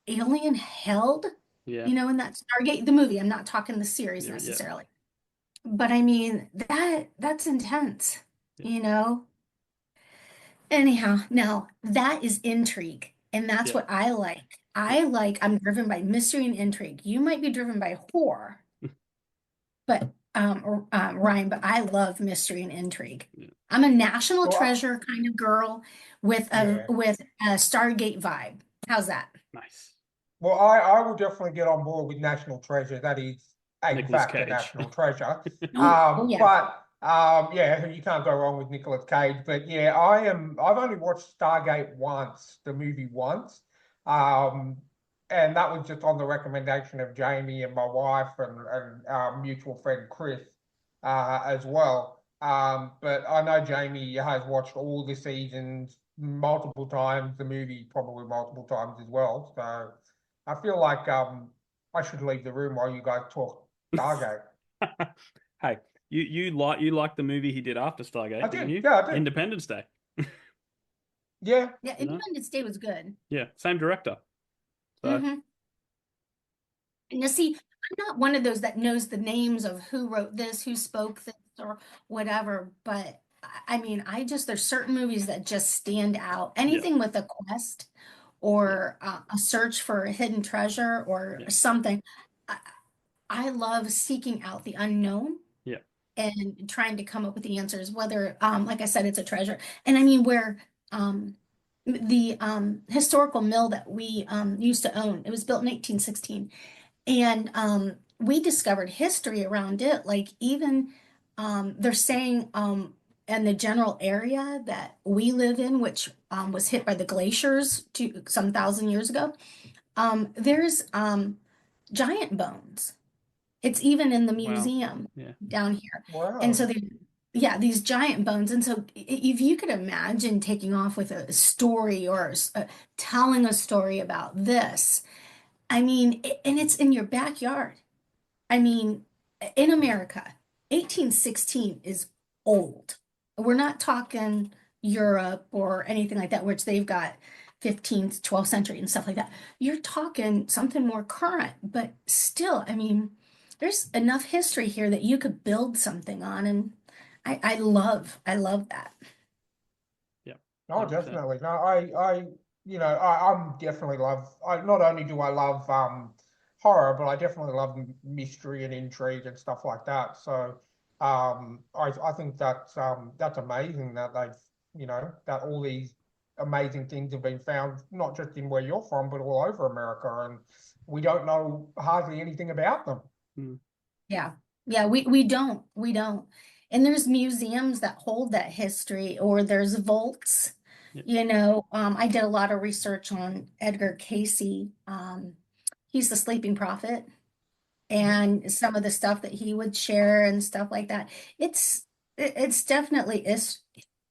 alien held, Yeah. you know, in that Stargate, the movie. I'm not talking the series Yeah. necessarily. But I mean, that's intense, Yeah. you know? Anyhow, now that is intrigue, and that's Yeah. what I like. I'm driven by mystery and intrigue. You might be driven by horror, but Ryan, but I love mystery and intrigue. Yeah. I'm a National Well, Treasure kind of girl with yeah. a Stargate vibe. How's that? Nice. Well, I will definitely get on board with National Treasure. That is, in Nicolas fact, a Cage. national treasure. Oh yeah. But yeah, you can't go wrong with Nicolas Cage. But yeah, I've only watched Stargate once, the movie once, um, and that was just on the recommendation of Jamie and my wife and our mutual friend Chris, as well. But I know Jamie has watched all the seasons multiple times, the movie probably multiple times as well. So. I feel like I should leave the room while you guys talk Stargate. Hey, you like the movie he did after Stargate, I didn't did, you? yeah, I did. Independence Day. Yeah, Yeah, You know? Independence Day was good. Yeah, same director. So hmm Now, see, I'm not one of those that knows the names of who wrote this, who spoke this, or whatever. But I mean, there's certain movies that just stand out. Anything with a quest or a search for a hidden treasure or Yeah. something. I, I love seeking out the unknown Yeah. and trying to come up with the answers, whether, like I said, it's a treasure. And I mean, where the historical mill that we used to own, it was built in 1816. And we discovered history around it. Like even they're saying in the general area that we live in, which was hit by the glaciers some thousand years ago, there's giant bones. It's even in the Wow. museum Yeah. down here. And so wow. yeah, these giant bones. And so if you could imagine taking off with a story or telling a story about this, I mean, and it's in your backyard. I mean, in America, 1816 is old. We're not talking Europe or anything like that, which they've got 15th, 12th century and stuff like that. You're talking something more current, but still, I mean, there's enough history here that you could build something on, and I love that. Yeah. No, 100%. definitely. No, I'm definitely love. Not only do I love horror, but I definitely love mystery and intrigue and stuff like that. So I think that's amazing that that all these amazing things have been found, not just in where you're from, but all over America, and we don't know hardly anything about them. Mm. Yeah. Yeah, we don't. And there's museums that hold that history, or there's vaults. Yeah. You know, I did a lot of research on Edgar Casey. He's the Sleeping Prophet, and some of the stuff that he would share and stuff like that. It's definitely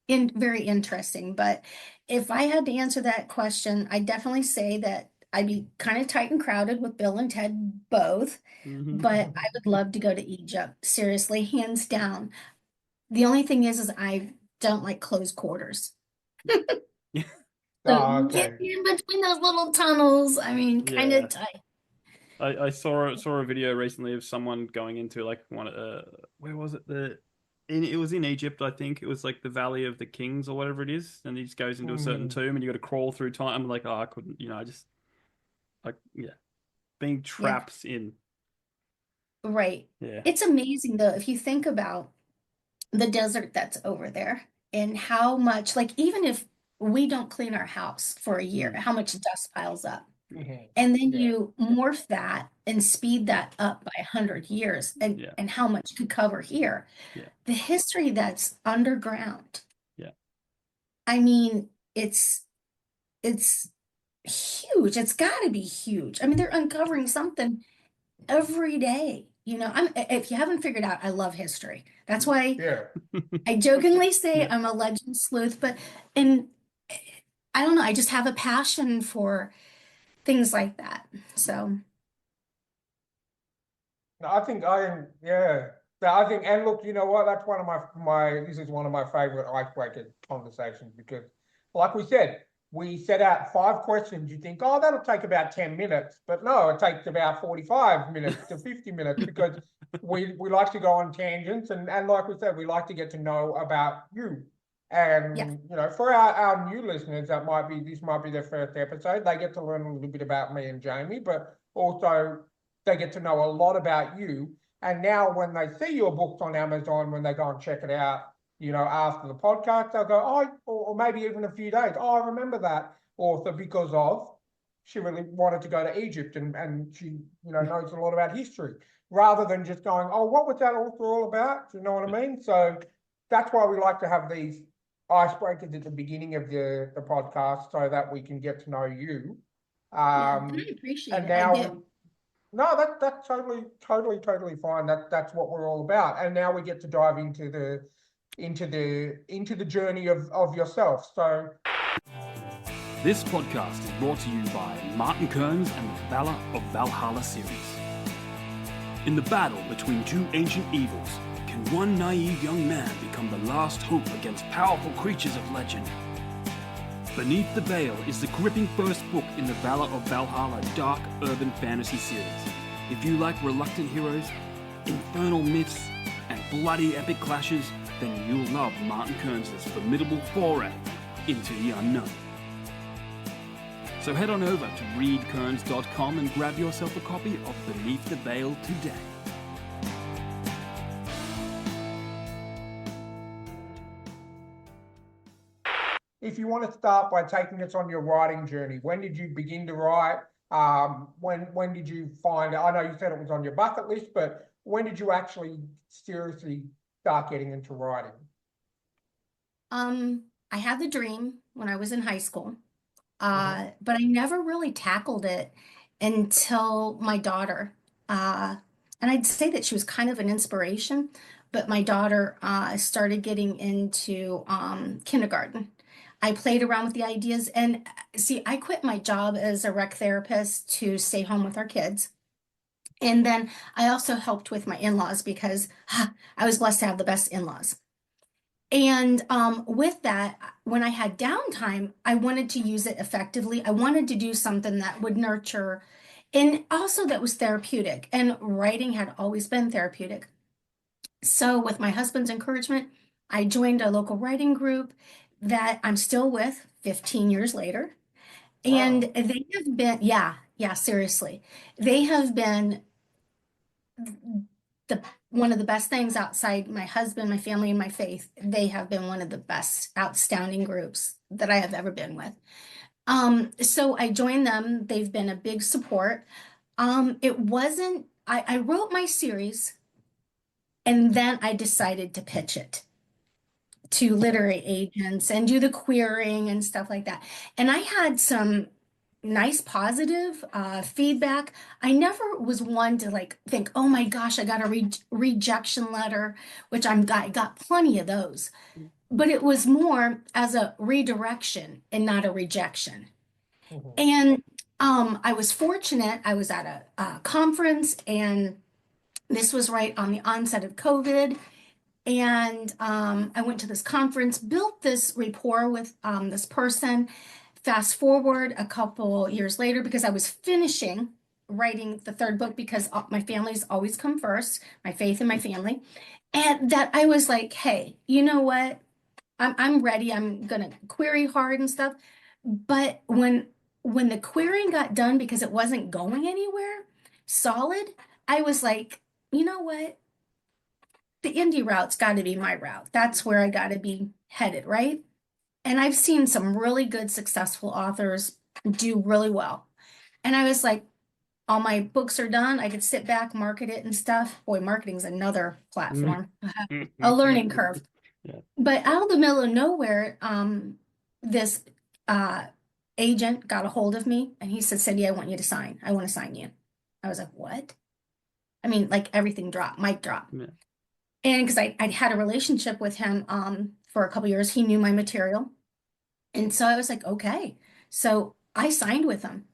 very interesting. But if I had to answer that question, I definitely say that I'd be kind of tight and crowded with Bill and Ted both. Mhm. But I would love to go to Egypt, seriously, hands down. The only thing is I don't like close quarters. Yeah. Oh, So get okay. in between those little tunnels. I mean, kind Yeah. of tight. I saw a video recently of someone going into like where was it it was in Egypt, I think. It was like the Valley of the Kings or whatever it is, and he just goes into a certain Hmm. tomb and you got to crawl through time. I'm like, oh, I couldn't, I just like being Yeah, trapped in. right. Yeah. It's amazing though, if you think about the desert that's over there and how much, like, even if we don't clean our house for a year, Mm. how much dust piles up. Mhm. And then Yeah. you morph that and speed that up by 100 years Yeah. and how much could cover here. Yeah. The history that's underground. Yeah. I mean, it's huge. It's got to be huge. I mean, they're uncovering something every day. You know, if you haven't figured out, I love history. That's why Yeah. I jokingly say Yeah. I'm a legend sleuth, but and I don't know, I just have a passion for things like that. So, No, I think yeah. But I think, and look, you know what? That's one of this is one of my favorite icebreaker conversations because, like we said, we set out 5 questions. You think, oh, that'll take about 10 minutes. But no, it takes about 45 minutes to 50 minutes because we like to go on tangents. And like we said, we like to get to know about you. And, Yeah. you know, for our new listeners, this might be their first episode. They get to learn a little bit about me and Jamie, but also they get to know a lot about you. And now when they see your books on Amazon, when they go and check it out, you know, after the podcast, they'll go, oh, or maybe even a few days. Oh, I remember that author because she really wanted to go to Egypt and she, you know, knows a lot about history rather than just going, oh, what was that author all about? Do you know what I mean? So that's why we like to have these icebreakers at the beginning of the podcast so that we can get to know you. Yeah, and I appreciate And it. now, no, that's totally fine. That's what we're all about. And now we get to dive into the journey of yourself. So This podcast is brought to you by Martin Kearns and the Valor of Valhalla series. In the battle between two ancient evils, can one naive young man become the last hope against powerful creatures of legend? Beneath the Veil is the gripping first book in the Valor of Valhalla dark urban fantasy series. If you like reluctant heroes, infernal myths, and bloody epic clashes, then you'll love Martin Kearns' formidable foray into the unknown. So head on over to readkearns.com and grab yourself a copy of Beneath the Veil today. if you want to start by taking us on your writing journey, when did you begin to write? When did you find, I know you said it was on your bucket list, but when did you actually seriously start getting into writing? I had the dream when I was in high school, but I never really tackled it until my daughter. And I'd say that she was kind of an inspiration, but my daughter started getting into kindergarten. I played around with the ideas, and see, I quit my job as a rec therapist to stay home with our kids. And then I also helped with my in-laws because I was blessed to have the best in-laws. And with that, when I had downtime, I wanted to use it effectively. I wanted to do something that would nurture and also that was therapeutic. And writing had always been therapeutic. So with my husband's encouragement, I joined a local writing group that I'm still with 15 years later. And Wow. they have been, yeah, seriously. They have been the one of the best things outside my husband, my family, and my faith. They have been one of the best outstanding groups that I have ever been with. So I joined them. They've been a big support. It wasn't, I wrote my series and then I decided to pitch it to literary agents and do the querying and stuff like that. And I had some nice positive feedback. I never was one to like think, oh my gosh, I got a rejection letter, which I got plenty of those. But it was more as a redirection and not a rejection. Mhm. And I was fortunate. I was at a conference, and this was right on the onset of COVID. And I went to this conference, built this rapport with this person. Fast forward a couple years later, because I was finishing writing the third book, because my family's always come first, my faith and my family. And that I was like, hey, you know what? I'm ready. I'm gonna query hard and stuff. But when the querying got done, because it wasn't going anywhere solid, I was like, you know what? The indie route's got to be my route. That's where I got to be headed, right? And I've seen some really good, successful authors do really well. And I was like, all my books are done. I could sit back, market it and stuff. Boy, marketing's another platform, a learning curve. Yeah. But out of the middle of nowhere, this agent got a hold of me and he said, Cyndi, I want you to sign. I want to sign you. I was like, what? I mean, like everything dropped, mic drop. Yeah. And because I'd had a relationship with him for a couple years, he knew my material. And so I was like, okay. So I signed with him.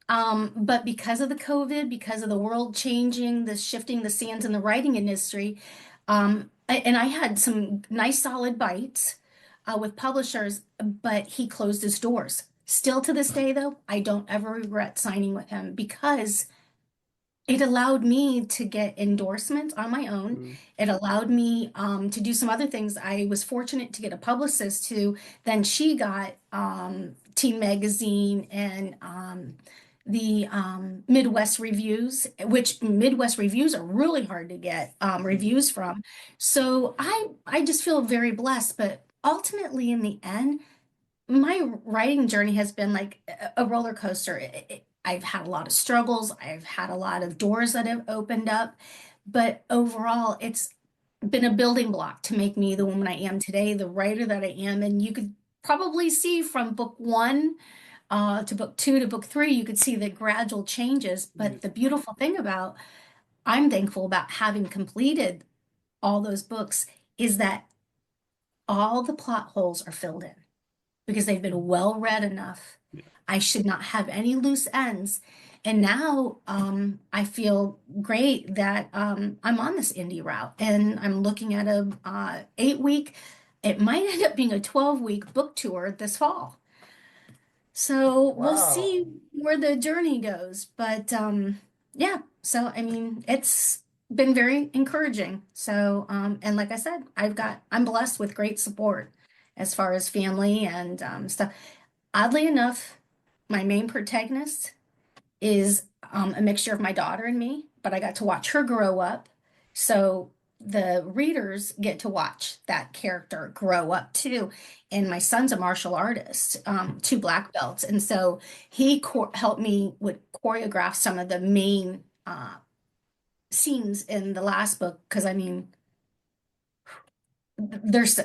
But because of the COVID, because of the world changing, the shifting the sands in the writing industry, and I had some nice solid bites with publishers, but he closed his doors Still to this day, though, I don't ever regret signing with him because it allowed me to get endorsements on my own. Mm. It allowed me to do some other things. I was fortunate to get a publicist who then she got Teen Magazine and the Midwest reviews, which Midwest reviews are really hard to get reviews from. So I just feel very blessed. But ultimately, in the end, my writing journey has been like a roller coaster. I've had a lot of struggles. I've had a lot of doors that have opened up, but overall, it's been a building block to make me the woman I am today, the writer that I am. And you could probably see from book one to book two to book three, you could see the gradual changes. But the beautiful thing about I'm thankful about having completed all those books is that all the plot holes are filled in because they've been well read enough. Yeah. I should not have any loose ends. And now I feel great that I'm on this indie route and I'm looking at a 8 week, it might end up being a 12-week book tour this fall. So we'll Wow. see where the journey goes. But yeah, so I mean, it's been very encouraging. So and like I said, I'm blessed with great support as far as family and stuff. Oddly enough, my main protagonist is a mixture of my daughter and me, but I got to watch her grow up. So the readers get to watch that character grow up too. And my son's a martial artist, two black belts. And so he helped me with choreograph some of the main scenes in the last book. Because I mean, there's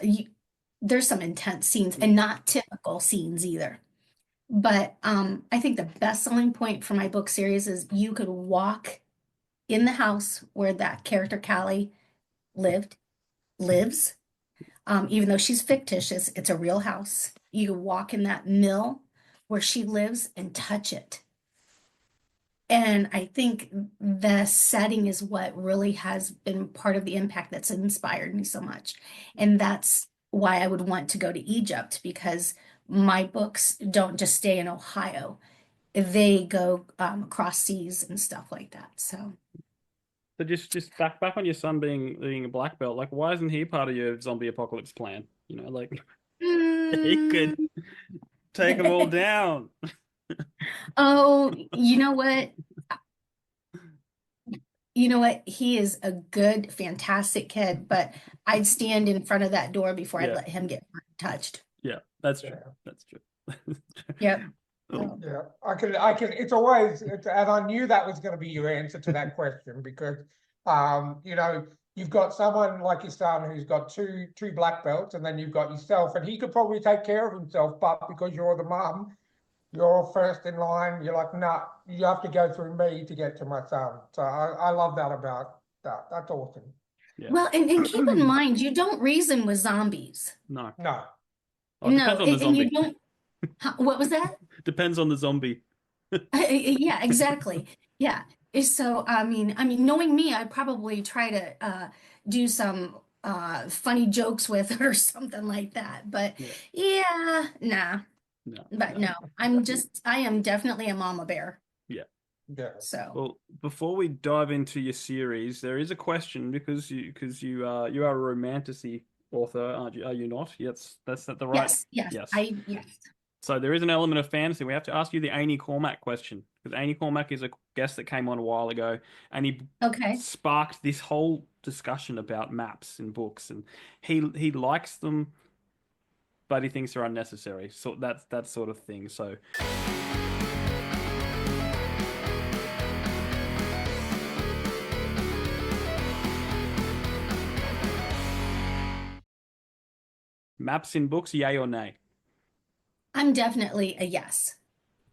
there's some intense scenes and not typical scenes either. But I think the best selling point for my book series is you could walk in the house where that character Callie lives. Even though she's fictitious, it's a real house. You could walk in that mill where she lives and touch it. And I think the setting is what really has been part of the impact that's inspired me so much. And that's why I would want to go to Egypt because my books don't just stay in Ohio. They go across seas and stuff like that. So just back on your son being a black belt. Like, why isn't he part of your zombie apocalypse plan? You know, like he could take them all down. Oh, you know what? You know what? He is a good, fantastic kid, but I'd stand in front of that door before I'd Yeah. let him get touched. Yeah, that's true. Yeah. That's true. Yep. Oh, Yeah, I can, it's always, and I knew that was going to be your answer to that question because, you know, you've got someone like your son who's got two black belts, and then you've got yourself, and he could probably take care of himself, but because you're the mum, you're first in line. You're like, nah, you have to go through me to get to my son. So I love that about that. That's awesome. yeah. Well, and keep in mind, you don't reason with zombies. No. No. Oh, it No, depends on the and you zombie. don't. What was that? Depends on the zombie. Yeah, exactly. Yeah. So knowing me, I'd probably try to do some funny jokes with it or something like that. But yeah, nah. No. But no, I am definitely a mama bear. Yeah. Yeah. So Well, before we dive into your series, there is a question because you are a romantasy author, aren't you? Are you not? Yes, that's the right. yes, Yes. yes. So there is an element of fantasy. We have to ask you the Amy Cormack question because Amy Cormack is a guest that came on a while ago, and he Okay. sparked this whole discussion about maps in books, and he likes them, but he thinks they're unnecessary. So that's that sort of thing. So. Maps in books, yay or nay? I'm definitely a yes.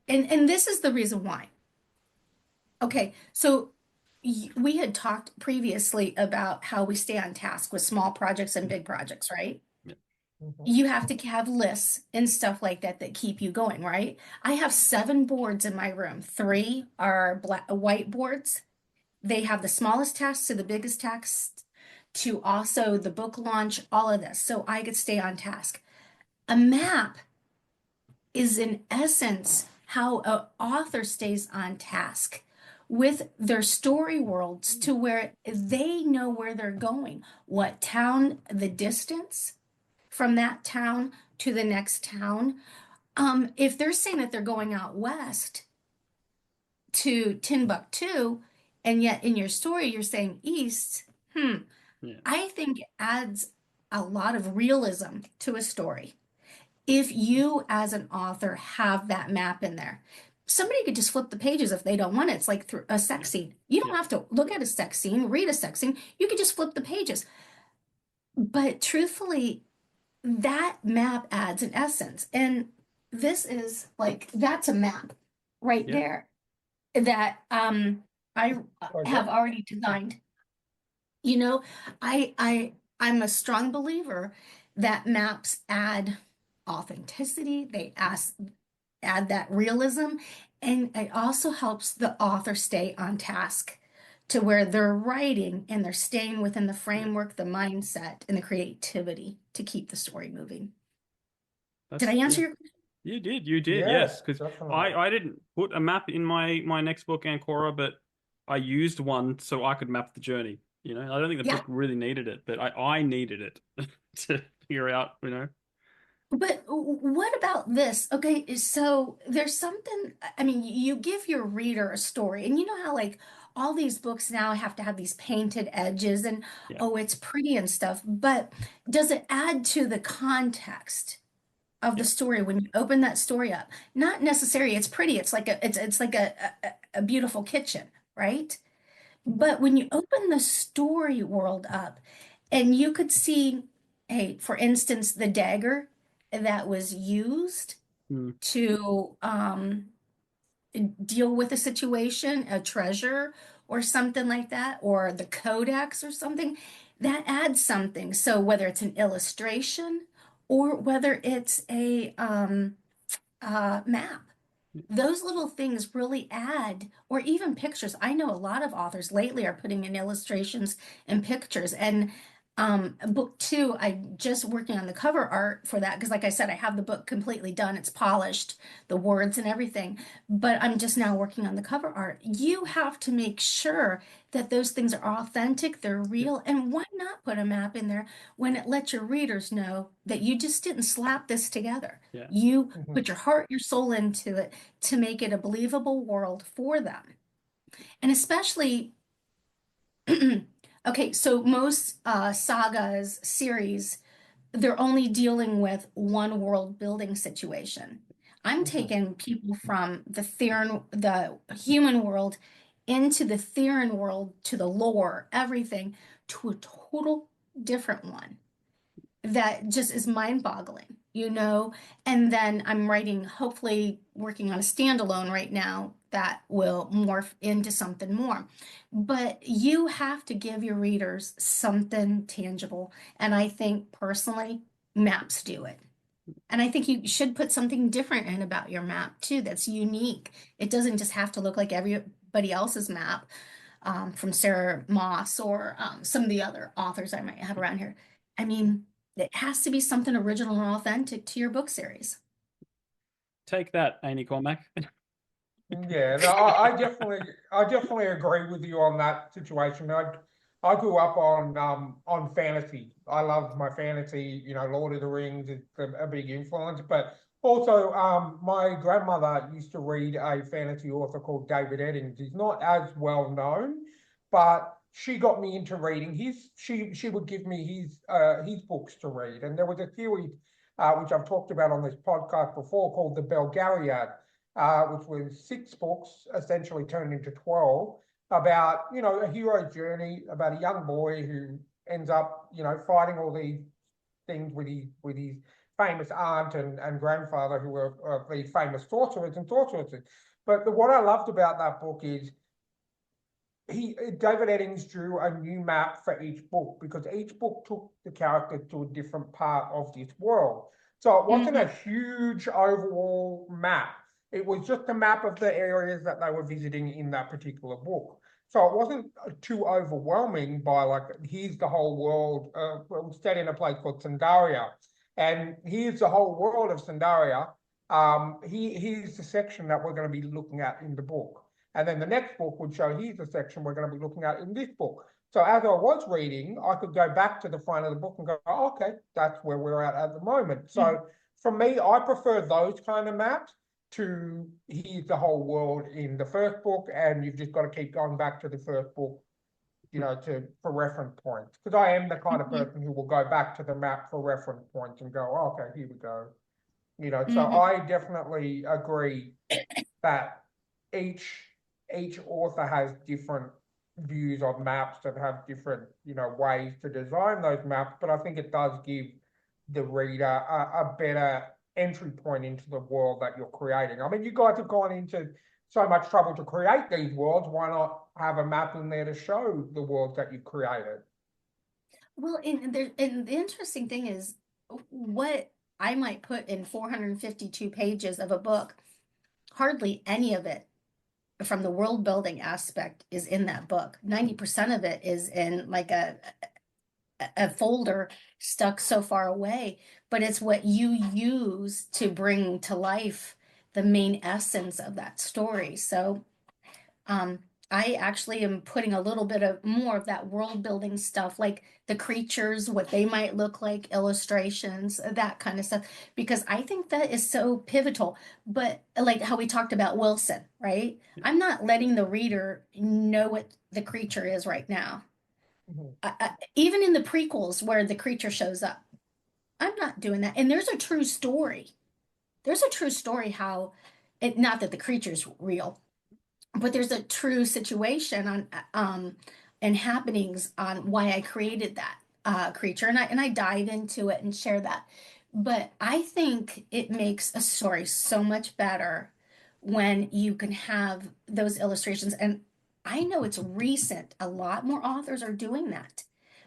And this is the reason why. Okay, so we had talked previously about how we stay on task with small projects and big projects, right? You have to have lists and stuff like that that keep you going, right? I have 7 boards in my room. 3 are white boards. They have the smallest tasks to the biggest tasks to also the book launch, all of this. So I could stay on task. A map is in essence how an author stays on task with their story worlds to where they know where they're going, what town, the distance from that town to the next town. If they're saying that they're going out west to Timbuktu, and yet in your story you're saying east, Yeah. I think it adds a lot of realism to a story. If you, as an author, have that map in there, somebody could just flip the pages if they don't want it. It's like through a sex scene. You don't have to look at a sex scene, read a sex scene. You could just flip the pages. But truthfully, that map adds an essence. And this is like, that's a map right Yeah. there that I have already designed. You know, I'm a strong believer that maps add authenticity, they add that realism, and it also helps the author stay on task to where they're writing and they're staying within the framework, the mindset, and the creativity to keep the story moving. Did I answer your question? You did, Yeah, yes. Because definitely. I didn't put a map in my next book, Ancora, but I used one so I could map the journey. You know, I don't think the Yeah. book really needed it, but I needed it to figure out, you know. But what about this? Okay, so there's something, I mean, you give your reader a story, and you know how like all these books now have to have these painted edges and Yeah. oh, it's pretty and stuff, but does it add to the context of the story when you open that story up? Not necessarily it's pretty, it's like it's like a beautiful kitchen, right? But when you open the story world up and you could see, hey, for instance, the dagger that was used Hmm. to deal with a situation, a treasure or something like that, or the codex or something, that adds something. So whether it's an illustration or whether it's a map, those little things really add, or even pictures. I know a lot of authors lately are putting in illustrations and pictures. And book two, I'm just working on the cover art for that because, like I said, I have the book completely done. It's polished, the words and everything. But I'm just now working on the cover art. You have to make sure that those things are authentic, they're real. And why not put a map in there when it lets your readers know that you just didn't slap this together? Yeah. You put your heart, your soul into it to make it a believable world for them. And especially, okay, so most sagas, series, they're only dealing with one world building situation. I'm taking people from the human world into the Theran world, to the lore, everything, to a total different one that just is mind-boggling, you know? And then I'm writing, hopefully working on a standalone right now that will morph into something more. But you have to give your readers something tangible. And I think personally, maps do it. And I think you should put something different in about your map too, that's unique. It doesn't just have to look like everybody else's map, from Sarah Moss or some of the other authors I might have around here. I mean, it has to be something original and authentic to your book series. Take that, Amy Cormack. Yeah, no, I definitely agree with you on that situation. I grew up on fantasy. I loved my fantasy, you know, Lord of the Rings is a big influence, but also my grandmother used to read a fantasy author called David Eddings. He's not as well known, but she got me into reading. She would give me his books to read, and there was a series which I've talked about on this podcast before called the Belgariad, which was 6 books, essentially turned into 12, about, you know, a hero's journey, about a young boy who ends up, you know, fighting all these things with his famous aunt and grandfather, who were these famous sorcerers and sorceresses. But what I loved about that book is David Eddings drew a new map for each book, because each book took the character to a different part of this world. So it wasn't a huge overall map. It was just a map of the areas that they were visiting in that particular book. So it wasn't too overwhelming by like, here's the whole world, set in a place called Sandaria. And here's the whole world of Sandaria. here's the section that we're going to be looking at in the book. And then the next book would show here's the section we're going to be looking at in this book. So as I was reading, I could go back to the front of the book and go, oh, okay, that's where we're at the moment. So for me, I prefer those kind of maps to here's the whole world in the first book, and you've just got to keep going back to the first book, you know, for reference points. Because I am the kind of person who will go back to the map for reference points and go, oh, okay, here we go. You know, so I definitely agree that each author has different views on maps and have different, you know, ways to design those maps, but I think it does give the reader a better entry point into the world that you're creating. I mean, you guys have gone into so much trouble to create these worlds. Why not have a map in there to show the worlds that you've created? Well, and the interesting thing is what I might put in 452 pages of a book, hardly any of it from the world building aspect is in that book. 90% of it is in like a folder stuck so far away, but it's what you use to bring to life the main essence of that story. So I actually am putting a little bit of more of that world building stuff, like the creatures, what they might look like, illustrations, that kind of stuff, because I think that is so pivotal. But like how we talked about Wilson, right? I'm not letting the reader know what the creature is right now. Even in the prequels where the creature shows up, I'm not doing that. And there's a true story. There's a true story how it, not that the creature's real, but there's a true situation on and happenings on why I created that creature, and I dive into it and share that. But I think it makes a story so much better when you can have those illustrations. And I know it's recent. A lot more authors are doing that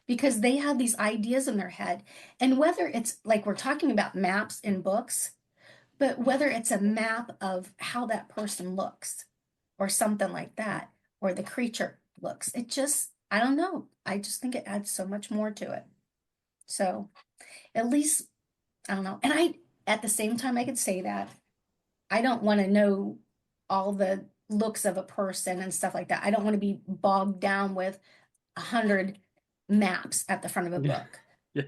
because they have these ideas in their head. And whether it's like we're talking about maps in books, but whether it's a map of how that person looks or something like that, or the creature looks, it just, I don't know. I just think it adds so much more to it. So at least, I don't know. And at the same time, I could say that I don't want to know all the looks of a person and stuff like that. I don't want to be bogged down with 100 maps at the front of a book.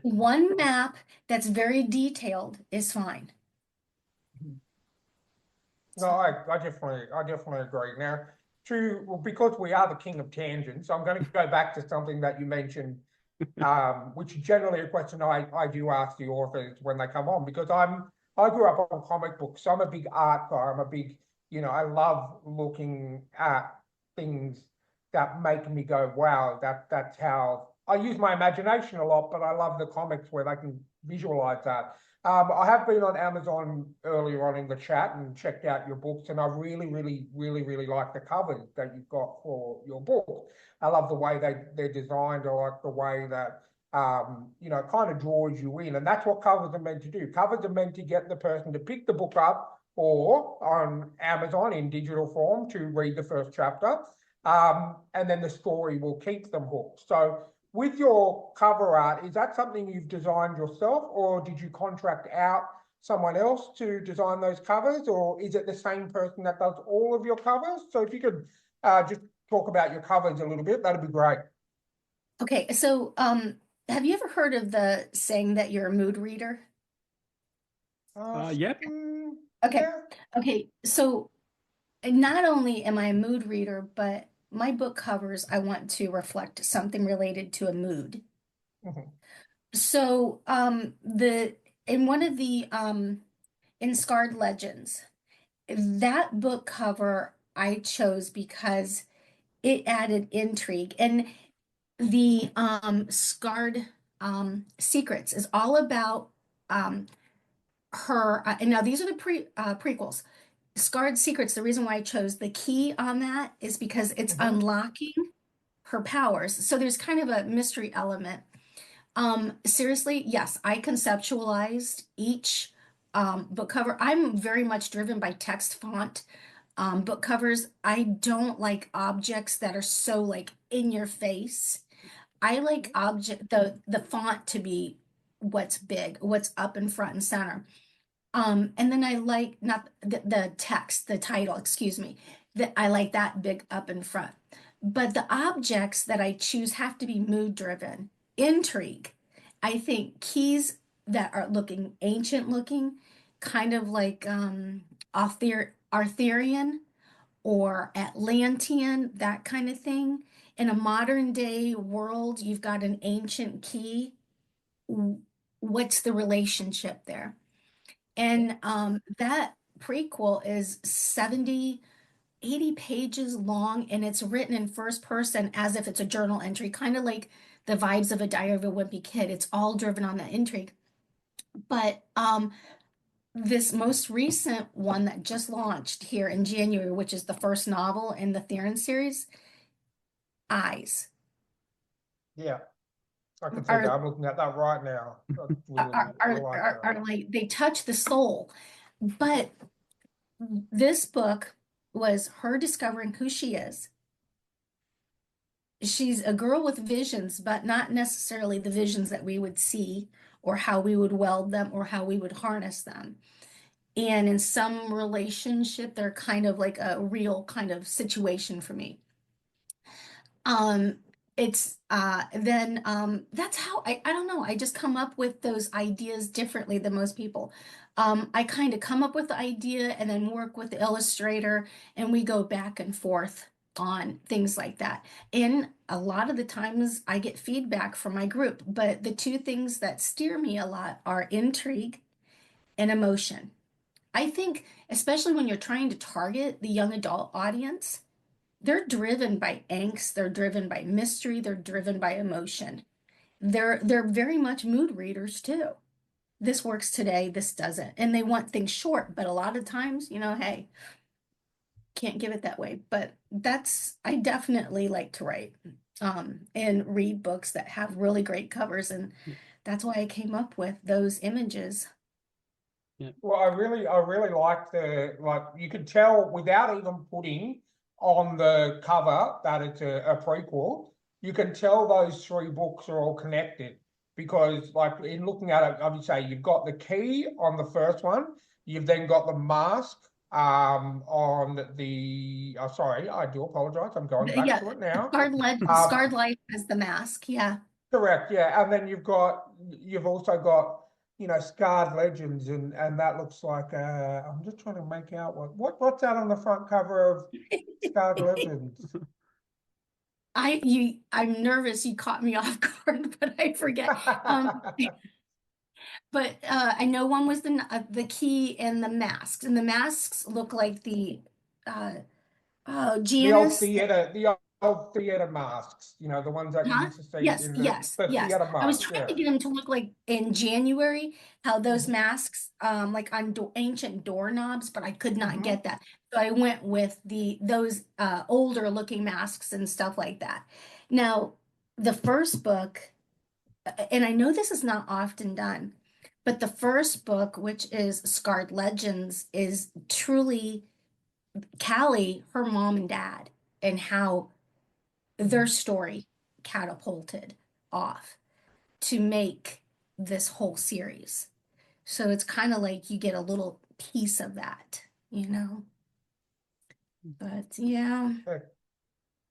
One map that's very detailed is fine. No, I definitely agree. Now, because we are the king of tangents, I'm going to go back to something that you mentioned, which is generally a question I do ask the authors when they come on, because I grew up on comic books, so I'm a big art guy. I'm a big, you know, I love looking at things that make me go, wow, that's how I use my imagination a lot, but I love the comics where they can visualize that. I have been on Amazon earlier on in the chat and checked out your books, and I really like the covers that you've got for your book. I love the way they're designed. I like the way that you know, kind of draws you in, and that's what covers are meant to do. Covers are meant to get the person to pick the book up or on Amazon in digital form to read the first chapter, and then the story will keep them hooked. So with your cover art, is that something you've designed yourself, or did you contract out someone else to design those covers, or is it the same person that does all of your covers? So if you could just talk about your covers a little bit, that'd be great. Okay, so have you ever heard of the saying that you're a mood reader? Yep. Okay. Yeah. Okay, so not only am I a mood reader, but my book covers, I want to reflect something related to a mood. So in one of the in Scarred Legends, that book cover I chose because it added intrigue. And the Scarred Secrets is all about her, and now these are the prequels. Scarred Secrets, the reason why I chose the key on that is because it's unlocking her powers. So there's kind of a mystery element. Seriously, yes, I conceptualized each book cover. I'm very much driven by text font book covers. I don't like objects that are so like in your face. I like the font to be what's big, what's up in front and center. And then I like not the text, the title, excuse me, that I like that big up in front. But the objects that I choose have to be mood driven. Intrigue. I think keys that are looking ancient looking, kind of like Arthurian or Atlantean, that kind of thing. In a modern day world, you've got an ancient key. What's the relationship there? And that prequel is 70, 80 pages long, and it's written in first person as if it's a journal entry, kind of like the vibes of a Diary of a Wimpy Kid. It's all driven on that intrigue. But this most recent one that just launched here in January, which is the first novel in the Therans series, Eyes. Yeah, I can see that. Are I'm looking at that right now. That's really, I like that. are like they touch the soul. But this book was her discovering who she is. She's a girl with visions, but not necessarily the visions that we would see or how we would weld them or how we would harness them. And in some relationship, they're kind of like a real kind of situation for me. Um, it's then that's how I don't know, I just come up with those ideas differently than most people. I kind of come up with the idea and then work with the illustrator and we go back and forth on things like that. And a lot of the times I get feedback from my group, but the two things that steer me a lot are intrigue and emotion. I think, especially when you're trying to target the young adult audience, they're driven by angst, they're driven by mystery, they're driven by emotion. They're very much mood readers too. This works today, this doesn't. And they want things short, but a lot of times, hey, can't give it that way. But I definitely like to write and read books that have really great covers. And that's why I came up with those images. Well, I really like you can tell without even putting on the cover that it's a prequel, you can tell those three books are all connected because like in looking at it, I would say you've got the key on the first one, you've then got the mask on the sorry, I do apologize. I'm going back to it now. Scarred Life has the mask, yeah. Correct, yeah. And then you've also got Scarred Legends, and that looks like I'm just trying to make out what's that on the front cover of Scarred Legends. I'm nervous you caught me off guard, but I forget. But I know one was the key and the masks, and the masks look like the Janice. The old theater masks, the ones that you Huh? used to see Yes, in yes, the yes. theater I was masks. trying Yeah. to get them to look like in January, how those Mhm. masks, like on ancient doorknobs, but I could not Mhm. get that. So I went with those older looking masks and stuff like that. Now, the first book, and I know this is not often done, but the first book, which is Scarred Legends, is truly Callie, her mom and dad, and how their story catapulted off to make this whole series. So it's kind of like you get a little piece of that. But yeah. Okay.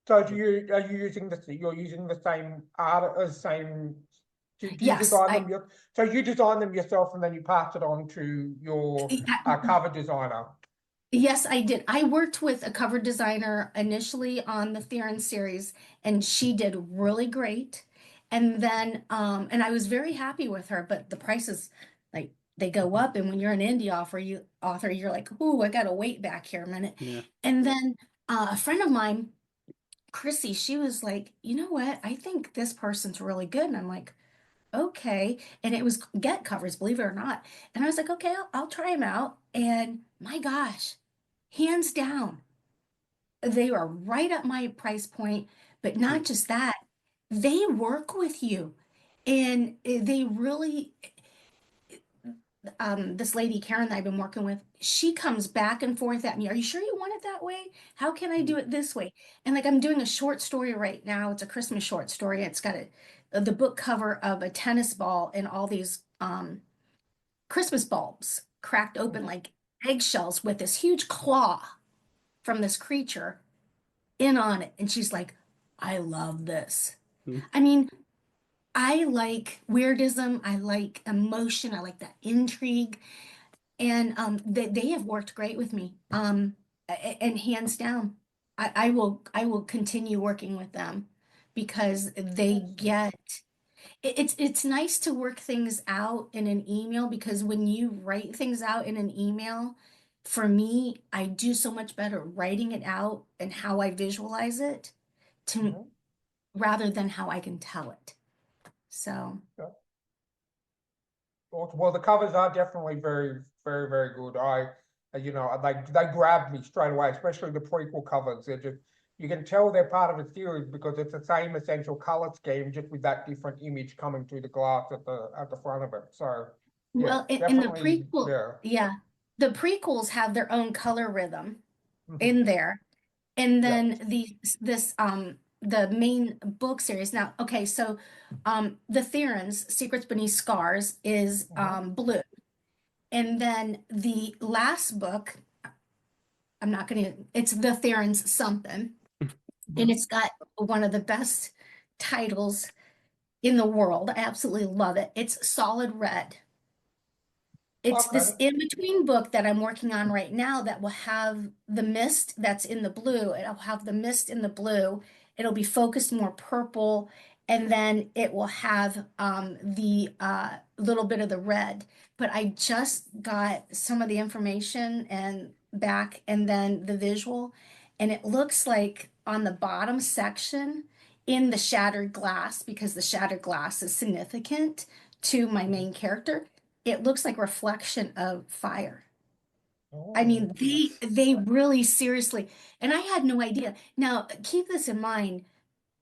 So are you using you're using the same art same do you Yes, design them so you design them yourself and then you pass it on to your cover designer? yes, I did. I worked with a cover designer initially on the Therans series, and she did really great. And then, and I was very happy with her, but the prices, like, they go up. And when you're an indie author, you're like, ooh, I gotta wait back here a minute. Yeah. And then a friend of mine, Chrissy, she was like, you know what? I think this person's really good. And I'm like, okay. And it was get covers, believe it or not. And I was like, okay, I'll try them out. And my gosh, hands down, they are right at my price point. But not just that, they work with you. And they really, this lady, Karen, that I've been working with, she comes back and forth at me. Are you sure you want it that way? How can I do it this way? And like I'm doing a short story right now. It's a Christmas short story. It's got the book cover of a tennis ball and all these Christmas bulbs. cracked open like eggshells with this huge claw from this creature in on it. And she's like, I love this. Mm. I mean, I like weirdism, I like emotion, I like that intrigue. And they have worked great with me. And hands down, I will continue working with them because they Awesome. get it's nice to work things out in an email because when you write things out in an email, for me, I do so much better writing it out and how I visualize it to Mhm. rather than how I can tell it. So, Yeah. Well, the covers are definitely very, very, very good. They grabbed me straight away, especially the prequel covers. They're just you can tell they're part of a series because it's the same essential color scheme, just with that different image coming through the glass at the front of it. So, yeah, well, in the definitely prequel, there. yeah, the prequels have their own color rhythm Mhm. in there. And Yeah. then the main book series. Now, okay, so the Therans, Secrets Beneath Scars is Mhm. blue. And then the last book, I'm not gonna, it's the Therans something, and Mhm. it's got one of the best titles in the world. I absolutely love it. It's Solid Red. It's Okay. this in-between book that I'm working on right now that will have the mist that's in the blue. It'll have the mist in the blue. It'll be focused more purple, and then it will have the little bit of the red. But I just got some of the information and back, and then the visual, and it looks like on the bottom section in the shattered glass, because the shattered glass is significant to my Mhm. main character, it looks like reflection of fire. I Oh, mean, they Nice. they really seriously, and I had no idea. Now, keep this in mind.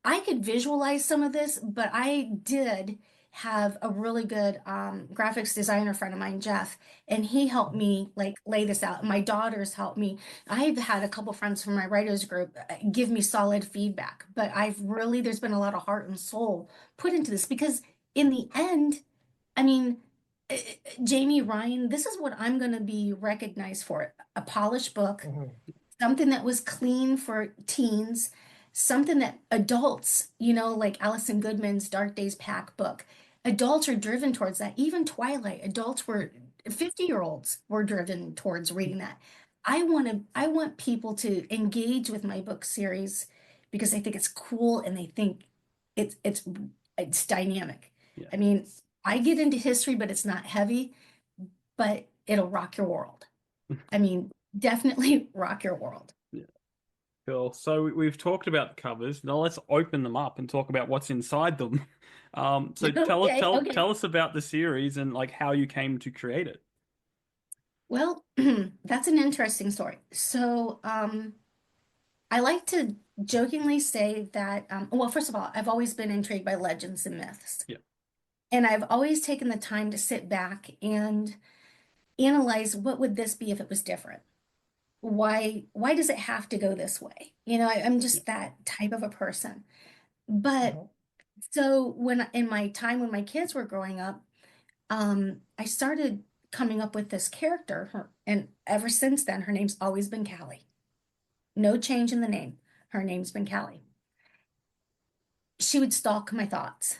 I could visualize some of this, but I did have a really good graphics designer friend of mine, Jeff, and he helped me like lay this out. My daughters helped me. I've had a couple friends from my writers group give me solid feedback, but there's been a lot of heart and soul put into this because in the end, I mean, Jamie Ryan, this is what I'm going to be recognized for. A polished book, mhm. something that was clean for teens, something that adults, like Alison Goodman's Dark Days Pack book, adults are driven towards that. Even Twilight, 50-year-olds were driven towards reading that. I want people to engage with my book series because they think it's cool and they think it's it's it's dynamic. Yeah. I mean, I get into history, but it's not heavy, but it'll rock your world. I mean, definitely rock your world. Yeah. Cool. So we've talked about the covers. Now let's open them up and talk about what's inside them. So tell us Okay, okay. tell us about the series and like how you came to create it. Well, that's an interesting story. So, I like to jokingly say that, well, first of all, I've always been intrigued by legends and myths. Yeah. And I've always taken the time to sit back and analyze what would this be if it was different? Why does it have to go this way? I'm Yeah. just that type of a person. But Mhm. so when in my time when my kids were growing up, I started coming up with this character, and ever since then, her name's always been Callie. No change in the name. Her name's been Callie. She would stalk my thoughts.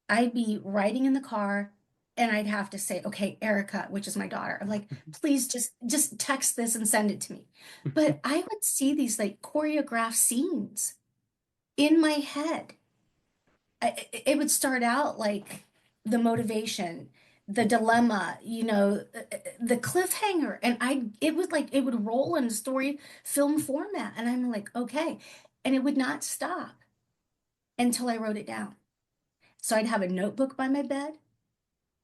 I'd be riding in the car and I'd have to say, okay, Erica, which is my daughter, I'm like, please just text this and send it to me. But I would see these like choreographed scenes in my head. It would start out like the motivation, the dilemma, the cliffhanger, and it would roll in story film format, and I'm like, okay, and it would not stop until I wrote it down. So I'd have a notebook by my bed,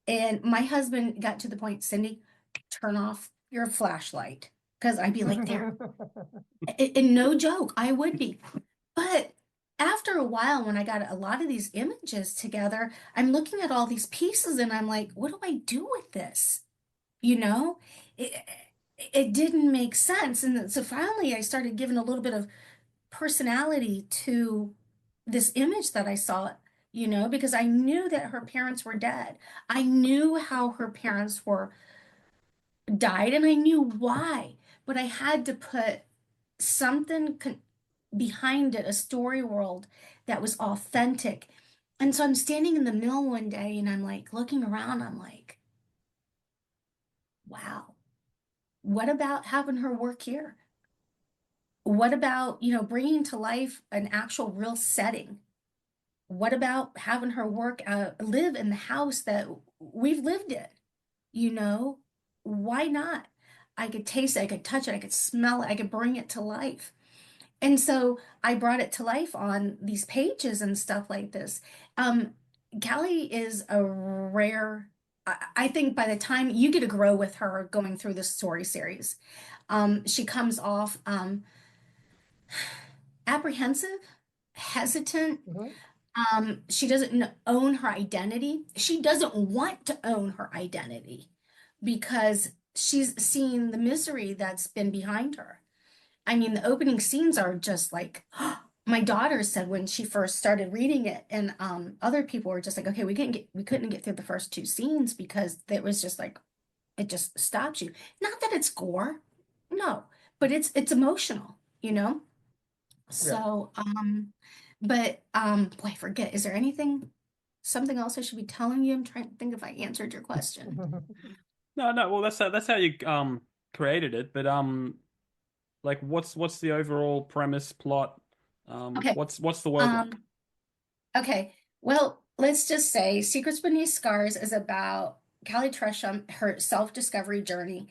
and my husband got to the point, Cyndi, turn off your flashlight, because I'd be like, there, and no joke, I would be. But after a while, when I got a lot of these images together, I'm looking at all these pieces and I'm like, what do I do with this? You know, it, it didn't make sense. And so finally, I started giving a little bit of personality to this image that I saw, because I knew that her parents were dead. I knew how her parents were died, and I knew why, but I had to put something behind it, a story world that was authentic. And so I'm standing in the mill one day and I'm like looking around, I'm like, wow, what about having her work here? What about, bringing to life an actual real setting? What about having her live in the house that we've lived in? You know, why not? I could taste it, I could touch it, I could smell it, I could bring it to life. And so I brought it to life on these pages and stuff like this. Um, Callie is a rare, I think by the time you get to grow with her going through this story series, she comes off apprehensive, hesitant. Mhm. She doesn't own her identity. She doesn't want to own her identity because she's seen the misery that's been behind her. I mean, the opening scenes are just like, my daughter said when she first started reading it, and other people were just like, okay, we couldn't get through the first two scenes because it was just like, it just stops you. Not that it's gore, no, but it's emotional, you know? Yeah. So, boy, I forget, is there something else I should be telling you? I'm trying to think if I answered your question. No, no. Well, that's how you created it. But like, what's the overall premise, plot? Okay. What's the world like? Um, Okay, well, let's just say Secrets Beneath Scars is about Callie Tresham, her self-discovery journey.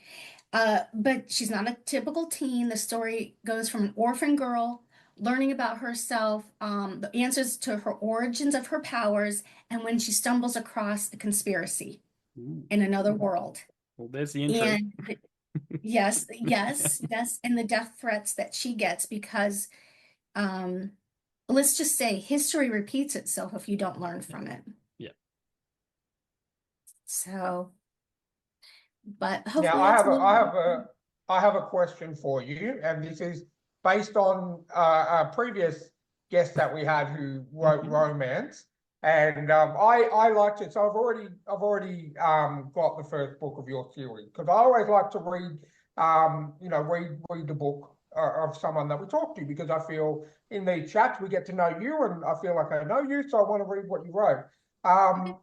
But she's not a typical teen. The story goes from an orphan girl learning about herself, the answers to her origins of her powers, and when she stumbles across a conspiracy Ooh, in another world. well, there's the intrigue. And yes, yes, yes, and the death threats that she gets because um, let's just say history repeats itself if you don't learn from it. Yeah. So, but Now, hopefully that's a little bit. I have a question for you, and this is based on a previous guest that we had who wrote romance, and I liked it. So I've already got the first book of your series because I always like to read read the book of someone that we talk to because I feel in the chats we get to know you, and I feel like I know you, so I want to read what you wrote. Okay.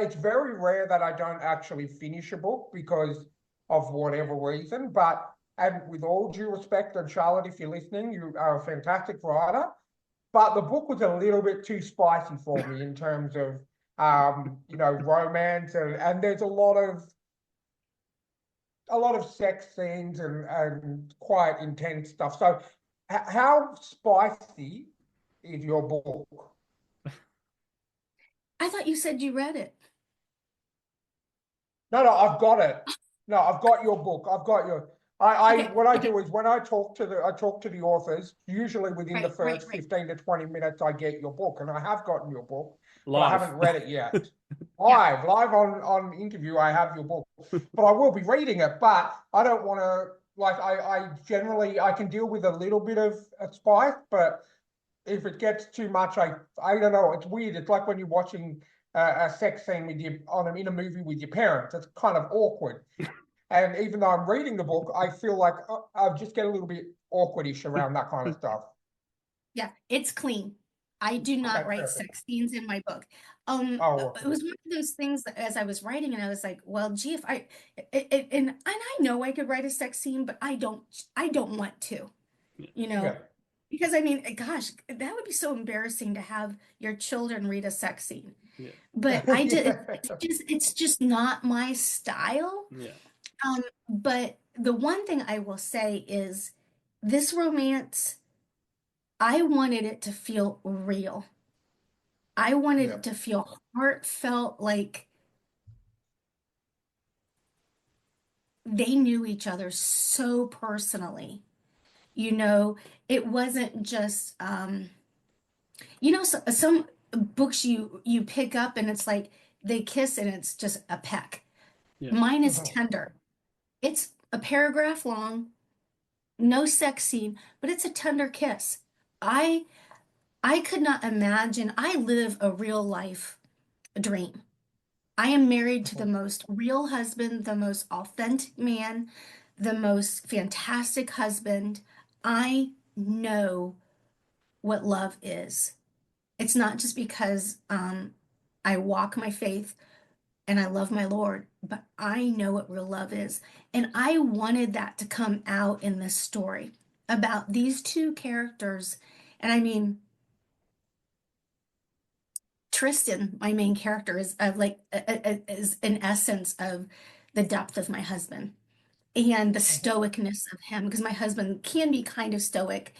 It's very rare that I don't actually finish a book because of whatever reason. But and with all due respect, and Charlotte, if you're listening, you are a fantastic writer. But the book was a little bit too spicy for me in terms of romance and there's a lot of sex scenes and quite intense stuff. So how spicy is your book? I thought you said you read it. No, I've got it. No, I've got your book. I've got your. I Okay, what I okay, do is when I talk to the authors. Usually within the right, first right. 15 to 20 minutes, I get your book, and I have gotten your book, but I Live. haven't read it yet. Yeah. Live on interview, I have your book, but I will be reading it. But I don't want to like I generally I can deal with a little bit of a spice, but if it gets too much, I don't know. It's weird. It's like when you're watching a sex scene with you in a movie with your parents. It's kind of awkward. And even though I'm reading the book, I feel like I just get a little bit awkwardish around that kind of stuff. Yeah, it's clean. I do Okay, not write perfect. sex scenes in my book. Oh, It was one of those things that as I was writing, and I was like, well, gee, if and I know I could write a sex scene, but I don't want to, you yeah. know, because I mean, gosh, that would be so embarrassing to have your children read a sex scene. Yeah. But I did, it's just not my style. Yeah. But the one thing I will say is this romance, I wanted it to feel real. I wanted Yeah. it to feel heartfelt, like they knew each other so personally. You know, it wasn't just some books you pick up and it's like they kiss and it's just a peck. Yeah. Mine is tender. It's a paragraph long, no sex scene, but it's a tender kiss. I I could not imagine. I live a real life dream. I am married to the most real husband, the most authentic man, the most fantastic husband. I know what love is. It's not just because I walk my faith and I love my Lord, but I know what real love is. And I wanted that to come out in this story about these two characters. And I mean, Tristan, my main character, is is an essence of the depth of my husband and the stoicness of him, because my husband can be kind of stoic,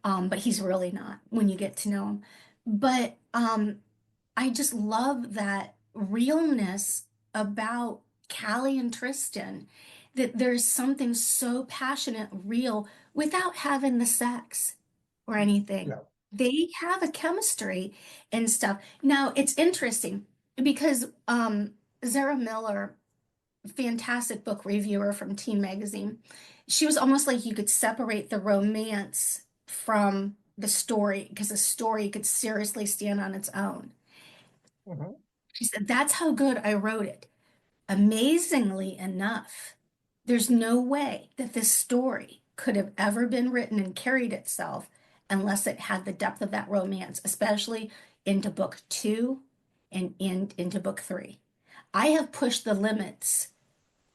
but he's really not when you get to know him. But I just love that realness about Callie and Tristan, that there's something so passionate, real, without having the sex or anything. Yeah. They have a chemistry and stuff. Now, it's interesting because Zara Miller, fantastic book reviewer from Teen Magazine, she was almost like you could separate the romance from the story because the story could seriously stand on its own. Mhm. She said, that's how good I wrote it. Amazingly enough, there's no way that this story could have ever been written and carried itself unless it had the depth of that romance, especially into book 2 and into book 3. I have pushed the limits,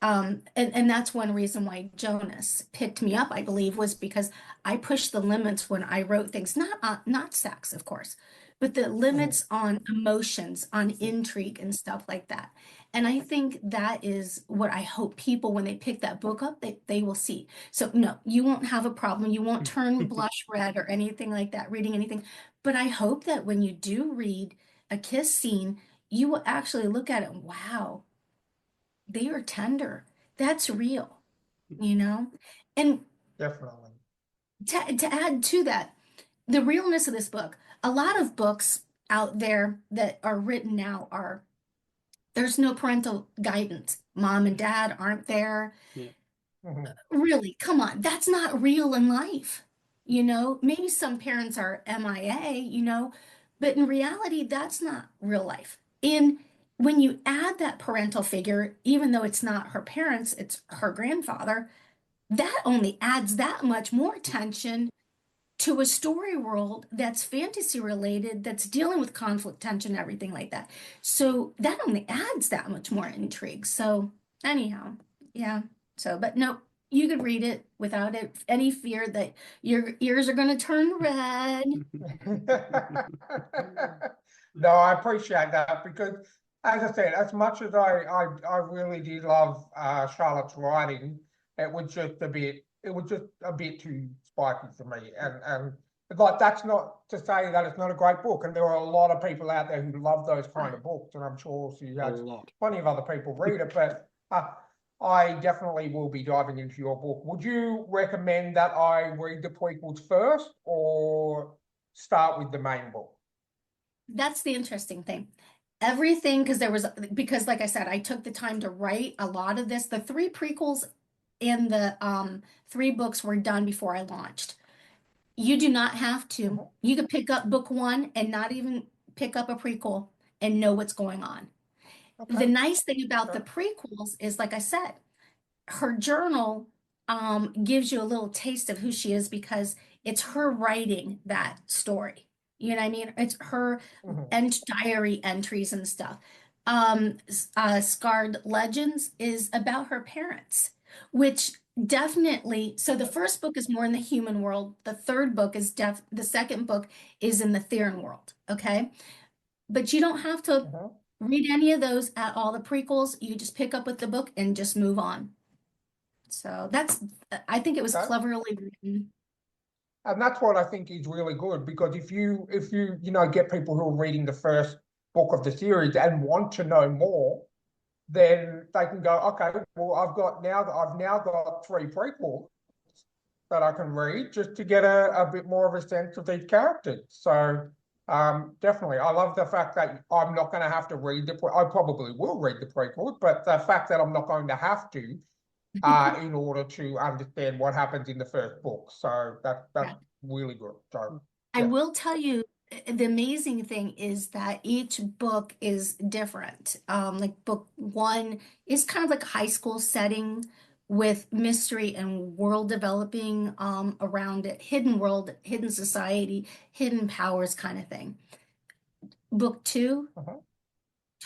and that's one reason why Jonas picked me up, I believe, was because I pushed the limits when I wrote things, not sex, of course, but the limits on emotions, on intrigue and stuff like that. And I think that is what I hope people, when they pick that book up, they will see. So no, you won't have a problem. You won't turn blush red or anything like that, reading anything. But I hope that when you do read a kiss scene, you will actually look at it, wow, they are tender. That's real, you know? And Definitely. to add to that, the realness of this book, a lot of books out there that are written now are there's no parental guidance. Mom and dad aren't there. Yeah. Mhm. Really, come on, that's not real in life. You know, maybe some parents are MIA, you know, but in reality, that's not real life. And when you add that parental figure, even though it's not her parents, it's her grandfather, that only adds that much more tension to a story world that's fantasy related, that's dealing with conflict, tension, everything like that. So that only adds that much more intrigue. So anyhow, yeah. So, but no, you could read it without any fear that your ears are going to turn red. No, I appreciate that because, as I said, as much as I really did love Charlotte's writing, it was just a bit too spiky for me. And like that's not to say that it's not a great book. And there are a lot of people out there who love those kind of books, and I'm sure she A has lot. plenty of other people read it. But I definitely will be diving into your book. Would you recommend that I read the prequels first or start with the main book? That's the interesting thing. Everything, because like I said, I took the time to write a lot of this. The 3 prequels and the 3 books were done before I launched. You do not have to. Mhm. You could pick up book 1 and not even pick up a prequel and know what's going on. The Okay. nice thing about the Okay. prequels is, like I said, her journal gives you a little taste of who she is because it's her writing that story. You know what I mean? It's her Mhm. diary entries and stuff. Scarred Legends is about her parents, which definitely. So the first book is more in the human world. The third book is the second book is in the Theran world. Okay, but you don't have to Mhm. read any of those at all. The prequels, you just pick up with the book and just move on. So I think it was Okay. cleverly written. And that's what I think is really good because if you know get people who are reading the first book of the series and want to know more, then they can go, okay, well I've now got 3 prequels that I can read just to get a bit more of a sense of these characters. So definitely, I love the fact that I'm not going to have to I probably will read the prequels, but the fact that I'm not going to have to in order to understand what happens in the first book. So that's Yeah. really good. So I yeah. will tell you the amazing thing is that each book is different. Like book one is kind of like a high school setting with mystery and world developing around it, hidden world, hidden society, hidden powers kind of thing. Book two Uh-huh.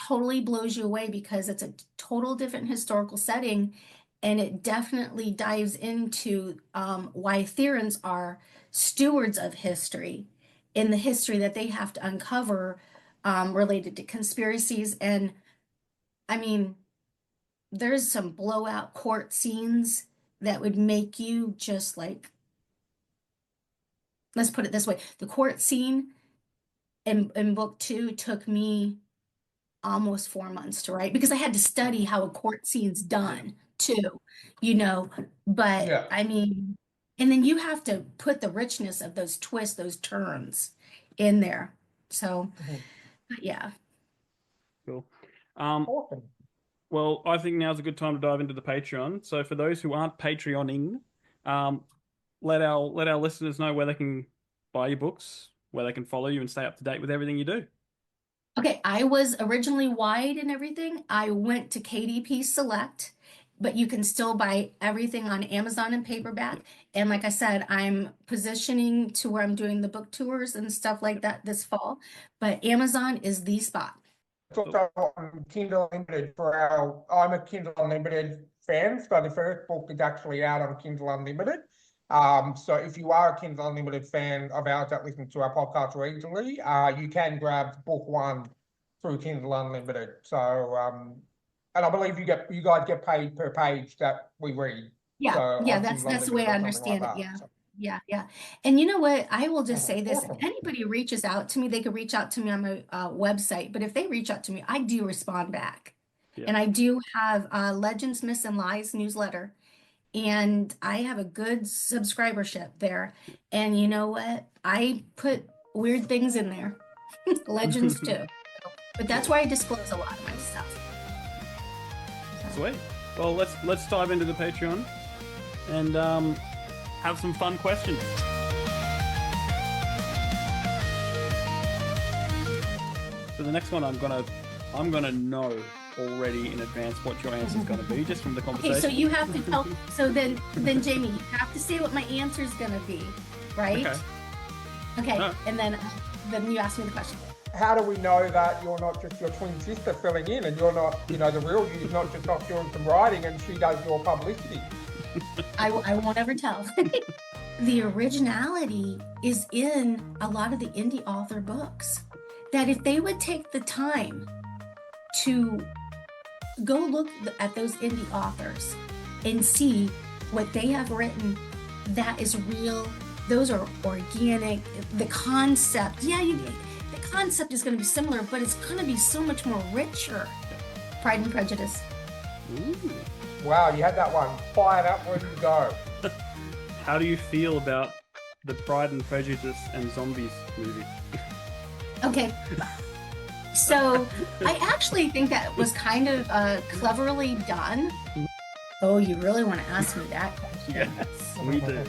totally blows you away because it's a total different historical setting, and it definitely dives into why Therans are stewards of history in the history that they have to uncover related to conspiracies. And I mean, there's some blowout court scenes that would make you just like, let's put it this way, the court scene in book two took me almost 4 months to write because I had to study how a court scene's done too, you know. But Yeah. I mean, and then you have to put the richness of those twists, those turns in there. So, but yeah. Cool. Awesome. Well, I think now's a good time to dive into the Patreon. So for those who aren't Patreoning, let our listeners know where they can buy your books, where they can follow you and stay up to date with everything you do. Okay, I was originally wide and everything. I went to KDP Select, but you can still buy everything on Amazon and paperback. And like I said, I'm positioning to where I'm doing the book tours and stuff like that this fall. But Amazon is the spot. It's also on Kindle Unlimited I'm a Kindle Unlimited fan, so the first book is actually out on Kindle Unlimited. So if you are a Kindle Unlimited fan of ours that listens to our podcast regularly, you can grab book one through Kindle Unlimited. So, and I believe you guys get paid per page that we read. Yeah, So yeah, on that's Kindle the way I Unlimited or something like understand it. that. Yeah. So, Yeah, yeah. And you know what? I will just say this. If awesome. anybody reaches out to me, they could reach out to me on my website. But if they reach out to me, I do respond back. Yeah. And I do have Legends, Myths, and Lies newsletter. And I have a good subscribership there. And you know what? I put weird things in there. Legends too. But that's why I disclose a lot of my stuff. Sweet. Well, let's dive into the Patreon and have some fun questions. So the next one, I'm gonna know already in advance what your answer is gonna be just from the conversation. Okay, so you have to tell. So then Jamie, you have to say what my answer is gonna be, right? Okay. Okay. No. And then you ask me the question. how do we know that you're not just your twin sister filling in and you're not, the real you is not just off doing some writing and she does your publicity? I won't ever tell. The originality is in a lot of the indie author books. That if they would take the time to go look at those indie authors and see what they have written, that is real. Those are organic. The concept, the concept is going to be similar, but it's going to be so much more richer. Pride and Prejudice. Ooh. Wow, you had that one fired up. Where do you go? How do you feel about the Pride and Prejudice and Zombies movie? Okay. So I actually think that was kind of cleverly done. Oh, you really want to ask me that question? Yes, we do.